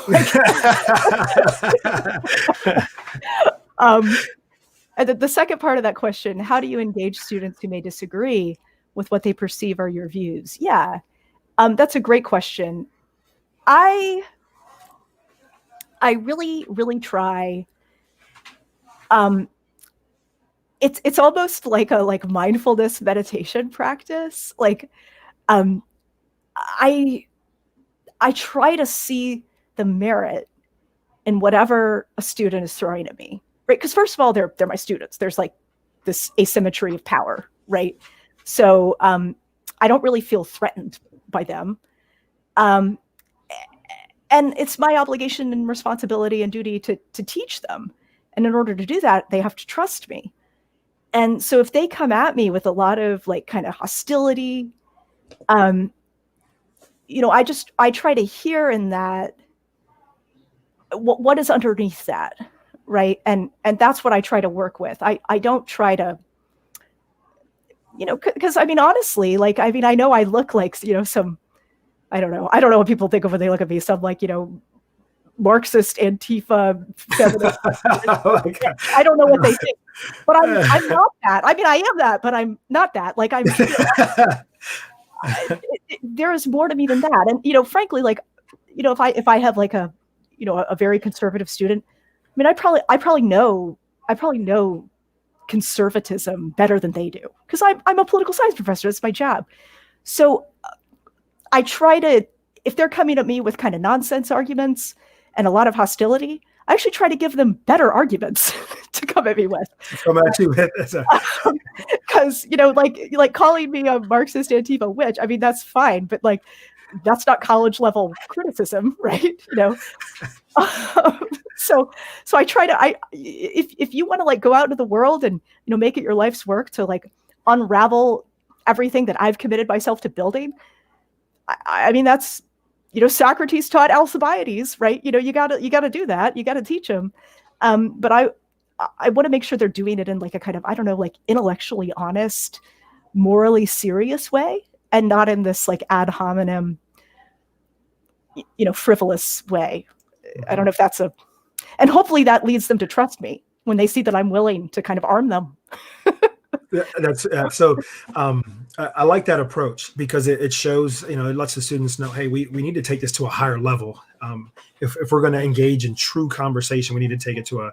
And the second part of that question, how do you engage students who may disagree with what they perceive are your views? Yeah, that's a great question. I really, really try. It's almost like a mindfulness meditation practice. Like, I try to see the merit in whatever a student is throwing at me, right? Because first of all, they're my students. There's like this asymmetry of power, right? So I don't really feel threatened by them. And it's my obligation and responsibility and duty to teach them. And in order to do that, they have to trust me. And so if they come at me with a lot of like kind of hostility, I try to hear in that what is underneath that, right? And that's what I try to work with. I don't try to, because I mean, honestly, like, I mean, I know I look like, some, I don't know what people think of when they look at me, some like, Marxist Antifa feminist. I don't know what they think, but I'm not that. I mean, I am that, but I'm not that. Like there is more to me than that. And frankly, like, if I have like a very conservative student, I mean, I probably know conservatism better than they do, because I'm a political science professor. That's my job. So I try to, if they're coming at me with kind of nonsense arguments and a lot of hostility, I actually try to give them better arguments to come at me with. Because like calling me a Marxist Antifa witch, I mean, that's fine, but like that's not college level criticism, right? So I try to, if you want to like go out into the world and make it your life's work to like unravel everything that I've committed myself to building, I mean, that's Socrates taught Alcibiades, right? You gotta do that. You gotta teach them. But I want to make sure they're doing it in like a kind of, I don't know, like intellectually honest, morally serious way, and not in this like ad hominem, frivolous way. I don't know if that's and hopefully that leads them to trust me when they see that I'm willing to kind of arm them. That's so. I like that approach, because it shows, it lets the students know, hey, we need to take this to a higher level. If we're going to engage in true conversation, we need to take it to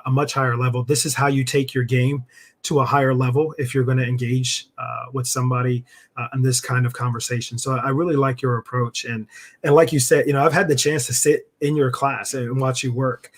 a much higher level. This is how you take your game to a higher level if you're going to engage with somebody in this kind of conversation. So I really like your approach. And like you said, I've had the chance to sit in your class and watch you work.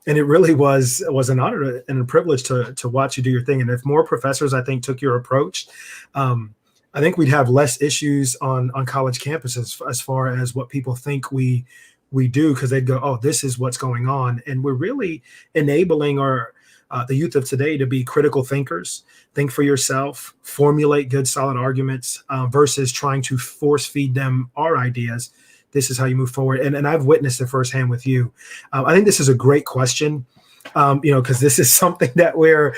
And it really was an honor and a privilege to watch you do your thing. And if more professors, I think, took your approach, I think we'd have less issues on college campuses as far as what people think we do, because they'd go, oh, this is what's going on. And we're really enabling the youth of today to be critical thinkers, think for yourself, formulate good, solid arguments, versus trying to force feed them our ideas. This is how you move forward. And I've witnessed it firsthand with you. I think this is a great question, because this is something that we're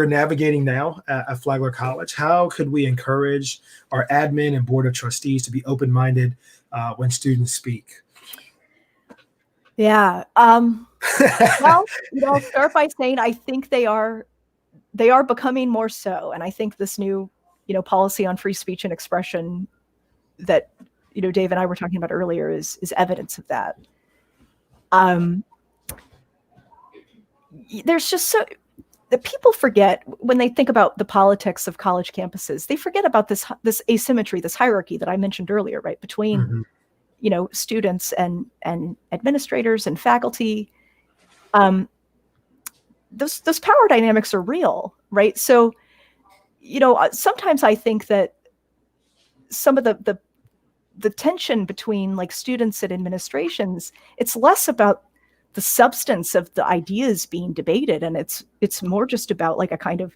navigating now at Flagler College. How could we encourage our admin and board of trustees to be open-minded when students speak? Yeah. Well, I'll start by saying I think they are becoming more so. And I think this new, policy on free speech and expression that Dave and I were talking about earlier is evidence of that. There's just so that people forget when they think about the politics of college campuses. They forget about this asymmetry, this hierarchy that I mentioned earlier, right, between students and administrators and faculty. Those power dynamics are real, right? So, sometimes I think that some of the the tension between like students and administrations, it's less about the substance of the ideas being debated, and it's more just about like a kind of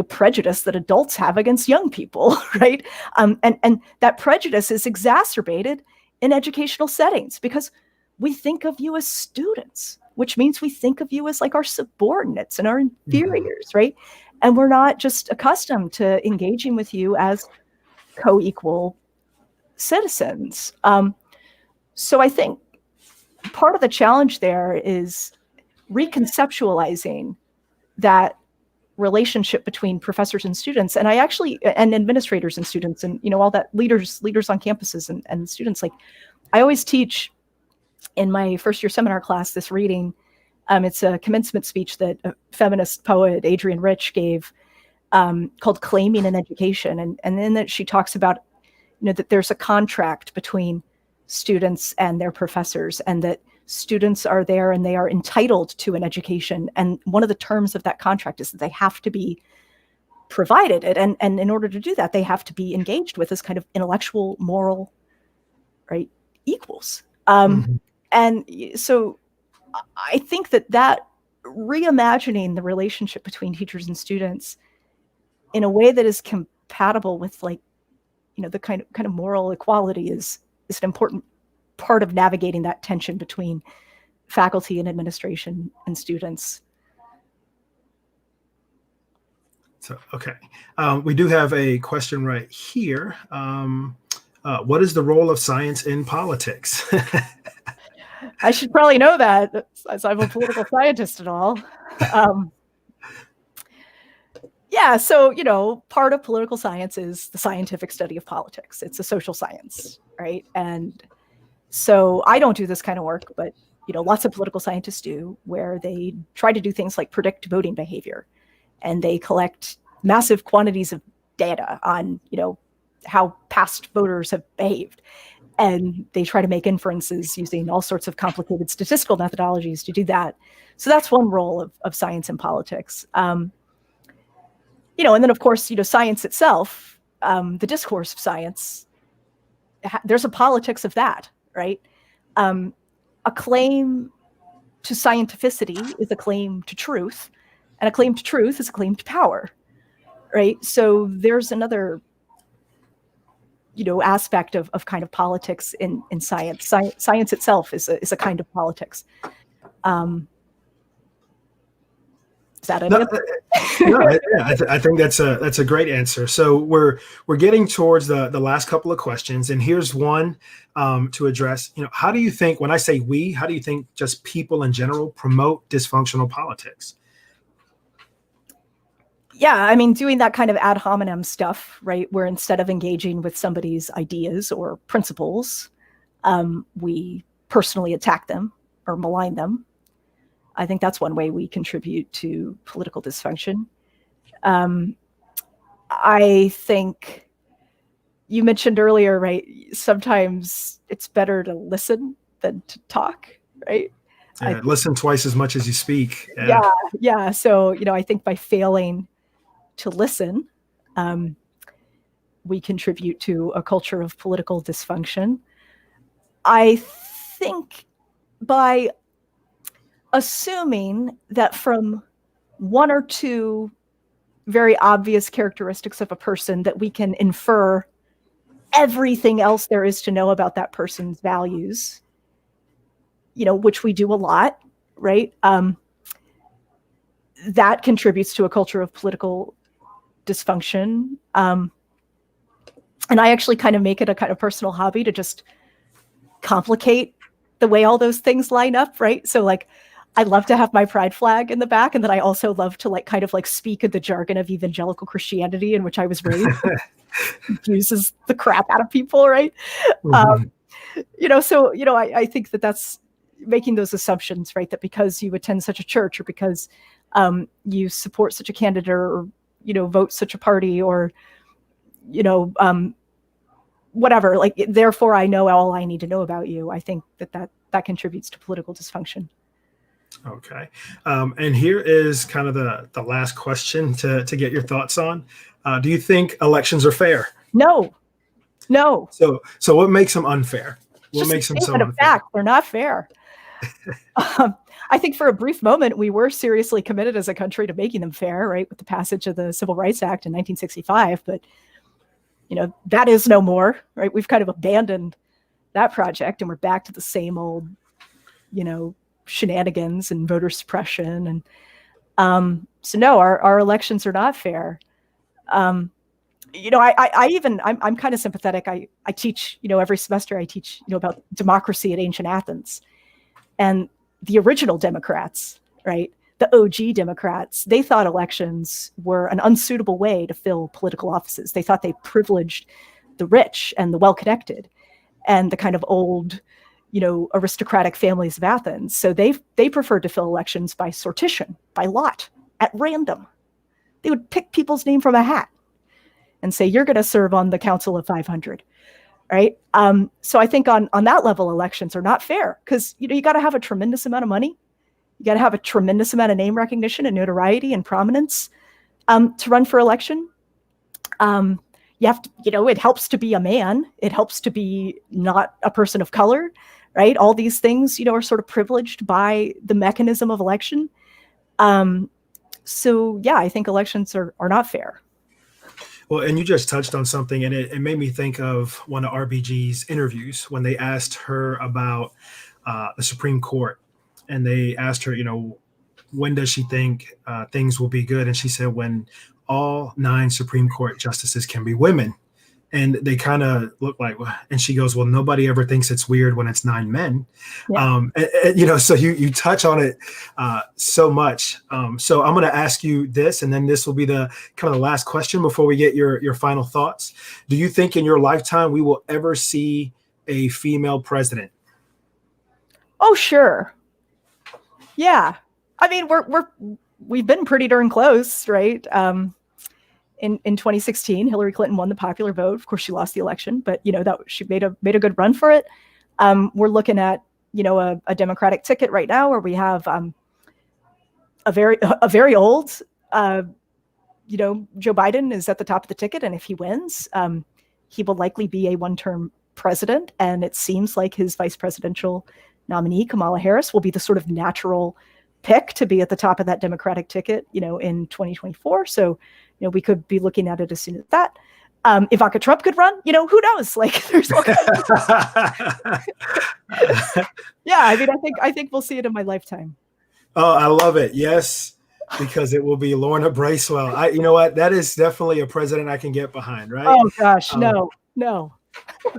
prejudice that adults have against young people, right? And that prejudice is exacerbated in educational settings because we think of you as students, which means we think of you as like our subordinates and our inferiors, right? And we're not just accustomed to engaging with you as co-equal citizens. So I think part of the challenge there is reconceptualizing that relationship between professors and students, and and administrators and students, and all that leaders on campuses and students. Like, I always teach in my first year seminar class this reading. It's a commencement speech that a feminist poet, Adrienne Rich, gave, called "Claiming an Education," and in that she talks about that there's a contract between students and their professors, and that students are there and they are entitled to an education. And one of the terms of that contract is that they have to be provided it. And in order to do that, they have to be engaged with as kind of intellectual, moral, right, equals. And so I think that reimagining the relationship between teachers and students in a way that is compatible with like, the kind of moral equality is an important part of navigating that tension between faculty and administration and students. So, okay. We do have a question right here. What is the role of science in politics? I should probably know that, as I'm a political scientist and all. Yeah, so, part of political science is the scientific study of politics. It's a social science, right? And so I don't do this kind of work, but, lots of political scientists do, where they try to do things like predict voting behavior. And they collect massive quantities of data on, how past voters have behaved. And they try to make inferences using all sorts of complicated statistical methodologies to do that. So that's one role of science in politics. And then, of course, science itself, the discourse of science, there's a politics of that, right? A claim to scientificity is a claim to truth, and a claim to truth is a claim to power, right? So there's another, aspect of kind of politics in science. Science itself is a kind of politics. Is that it? I think that's a great answer. So we're getting towards the last couple of questions, and here's one to address. How do you think, when I say we, how do you think just people in general promote dysfunctional politics? Yeah, I mean, doing that kind of ad hominem stuff, right, where instead of engaging with somebody's ideas or principles, we personally attack them or malign them. I think that's one way we contribute to political dysfunction. I think you mentioned earlier, right, sometimes it's better to listen than to talk, right? Yeah, listen twice as much as you speak. Yeah. So, I think by failing to listen, we contribute to a culture of political dysfunction. I think by assuming that from one or two very obvious characteristics of a person that we can infer everything else there is to know about that person's values, which we do a lot, right? That contributes to a culture of political dysfunction. And I actually kind of make it a kind of personal hobby to just complicate the way all those things line up, right? So like, I love to have my pride flag in the back, and then I also love to kind of speak in the jargon of evangelical Christianity in which I was raised. Confuses the crap out of people, right? So I think that's making those assumptions, right? That because you attend such a church, or because you support such a candidate, or vote such a party, or whatever, therefore I know all I need to know about you. I think that contributes to political dysfunction. Okay. And here is kind of the last question to get your thoughts on. Do you think elections are fair? No. No. So what makes them unfair? What Just a makes them so statement of unfair? fact. They're not fair. I think for a brief moment, we were seriously committed as a country to making them fair, right, with the passage of the Civil Rights Act in 1965. But, that is no more, right? We've kind of abandoned that project, and we're back to the same old, shenanigans and voter suppression. And so, no, our elections are not fair. I'm kind of sympathetic. I teach, every semester I teach, about democracy at ancient Athens. And the original Democrats, right, the OG Democrats, they thought elections were an unsuitable way to fill political offices. They thought they privileged the rich and the well-connected and the kind of old, aristocratic families of Athens. So they preferred to fill elections by sortition, by lot, at random. They would pick people's name from a hat and say, you're going to serve on the Council of 500. Right. So I think on that level, elections are not fair because, you got to have a tremendous amount of money. You got to have a tremendous amount of name recognition and notoriety and prominence to run for election. You have to, it helps to be a man. It helps to be not a person of color. Right. All these things, are sort of privileged by the mechanism of election. So, yeah, I think elections are not fair. Well, and you just touched on something, and it made me think of one of RBG's interviews when they asked her about the Supreme Court, and they asked her, when does she think things will be good? And she said, when all 9 Supreme Court justices can be women. And they kind of look like, and she goes, well, nobody ever thinks it's weird when it's 9 men. Yeah. So you touch on it so much. So I'm going to ask you this, and then this will be the kind of the last question before we get your final thoughts. Do you think in your lifetime we will ever see a female president? Oh, sure. Yeah. I mean, we've been pretty darn close, right? In 2016, Hillary Clinton won the popular vote. Of course, she lost the election, but that she made a good run for it. We're looking at a Democratic ticket right now where we have a very old Joe Biden is at the top of the ticket, and if he wins, he will likely be a one-term president. And it seems like his vice presidential nominee, Kamala Harris, will be the sort of natural pick to be at the top of that Democratic ticket, in 2024. So, we could be looking at it as soon as that. Ivanka Trump could run, who knows? Like, there's all kinds of Yeah, I mean, I think we'll see it in my lifetime. Oh, I love it. Yes, because it will be Lorna Bracewell. You know what? That is definitely a president I can get behind, right? Oh gosh, no.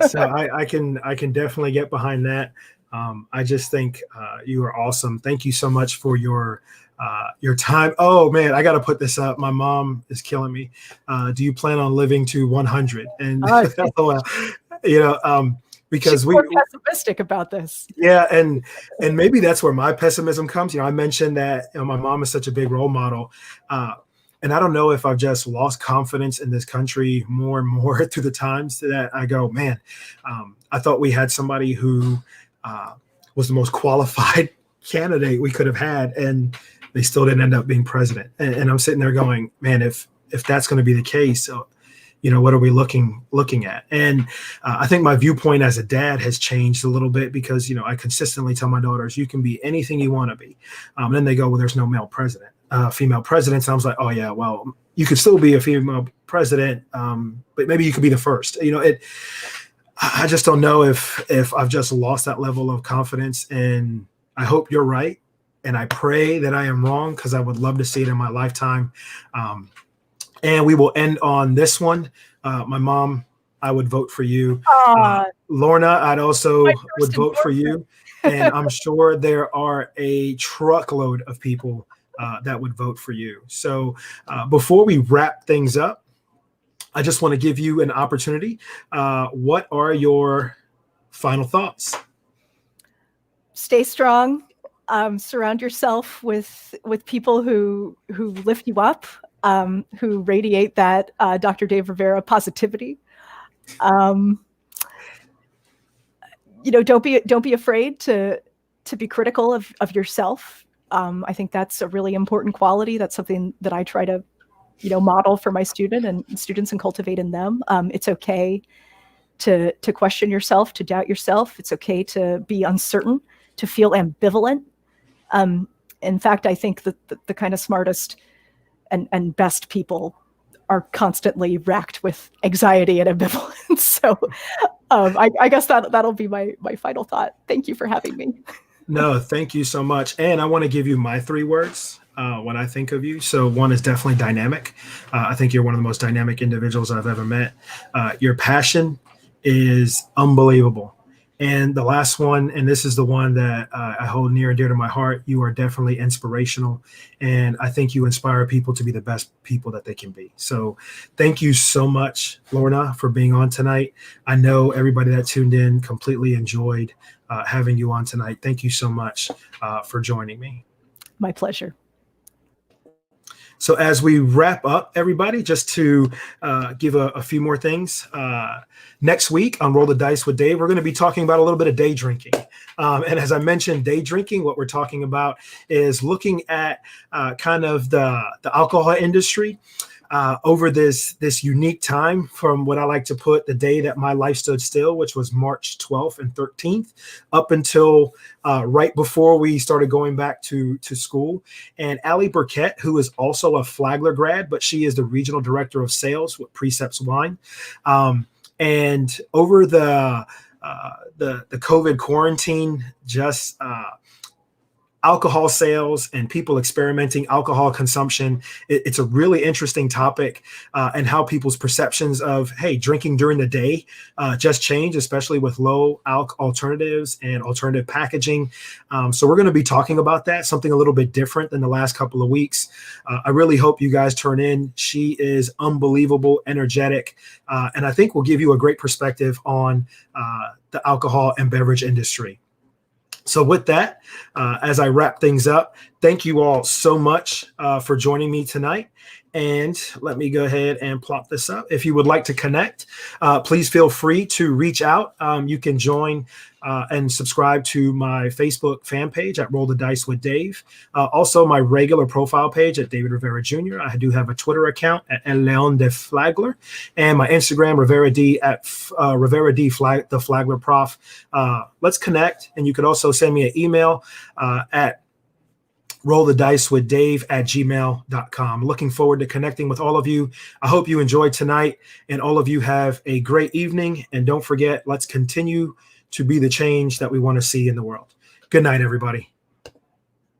So I can definitely get behind that. I just think you are awesome. Thank you so much for your time. Oh man, I got to put this up. My mom is killing me. Do you plan on living to 100? And because we're pessimistic about this. Yeah, and maybe that's where my pessimism comes. I mentioned that my mom is such a big role model. And I don't know if I've just lost confidence in this country more and more through the times that I go, man, I thought we had somebody who was the most qualified candidate we could have had, and they still didn't end up being president. And I'm sitting there going, man, if that's going to be the case, what are we looking at? And I think my viewpoint as a dad has changed a little bit because, I consistently tell my daughters, you can be anything you want to be. And then they go, well, there's no female presidents. And I was like, oh yeah, well, you could still be a female president, but maybe you could be the first. I just don't know if I've just lost that level of confidence, and I hope you're right. And I pray that I am wrong, because I would love to see it in my lifetime. And we will end on this one. My mom, I would vote for you. Lorna, I'd also would vote for you. And I'm sure there are a truckload of people that would vote for you. So before we wrap things up, I just want to give you an opportunity. What are your final thoughts? Stay strong. Surround yourself with people who lift you up, who radiate that Dr. Dave Rivera positivity. Don't be afraid to be critical of yourself. I think that's a really important quality. That's something that I try to model for my students and cultivate in them. It's okay to question yourself, to doubt yourself. It's okay to be uncertain, to feel ambivalent. In fact, I think that the kind of smartest and best people are constantly racked with anxiety and ambivalence. So I guess that'll be my final thought. Thank you for having me. No, thank you so much. And I want to give you my 3 words when I think of you. So one is definitely dynamic. I think you're one of the most dynamic individuals I've ever met. Your passion is unbelievable. And the last one, and this is the one that I hold near and dear to my heart, you are definitely inspirational. And I think you inspire people to be the best people that they can be. So thank you so much, Lorna, for being on tonight. I know everybody that tuned in completely enjoyed having you on tonight. Thank you so much for joining me. My pleasure. So as we wrap up, everybody, just to give a few more things. Next week on Roll the Dice with Dave, we're going to be talking about a little bit of day drinking. And as I mentioned, day drinking, what we're talking about is looking at kind of the alcohol industry over this unique time from what I like to put the day that my life stood still, which was March 12th and 13th, up until right before we started going back to school. And Allie Burkett, who is also a Flagler grad, but she is the regional director of sales with Precepts Wine. And over the COVID quarantine, just alcohol sales and people experimenting alcohol consumption. It's a really interesting topic and how people's perceptions of, hey, drinking during the day just change, especially with low alc alternatives and alternative packaging. So we're going to be talking about that, something a little bit different than the last couple of weeks. I really hope you guys turn in. She is unbelievable, energetic, and I think will give you a great perspective on the alcohol and beverage industry. So with that, as I wrap things up, thank you all so much for joining me tonight. And let me go ahead and plop this up. If you would like to connect, please feel free to reach out. You can join and subscribe to my Facebook fan page at Roll the Dice with Dave. Also, my regular profile page at David Rivera Jr. I do have a Twitter account at El Leon de Flagler, and my Instagram, Rivera D at Rivera D the Flagler Prof. Let's connect, and you could also send me an email at rollthedicewithdave@gmail.com. Looking forward to connecting with all of you. I hope you enjoyed tonight, and all of you have a great evening. And don't forget, let's continue to be the change that we want to see in the world. Good night, everybody.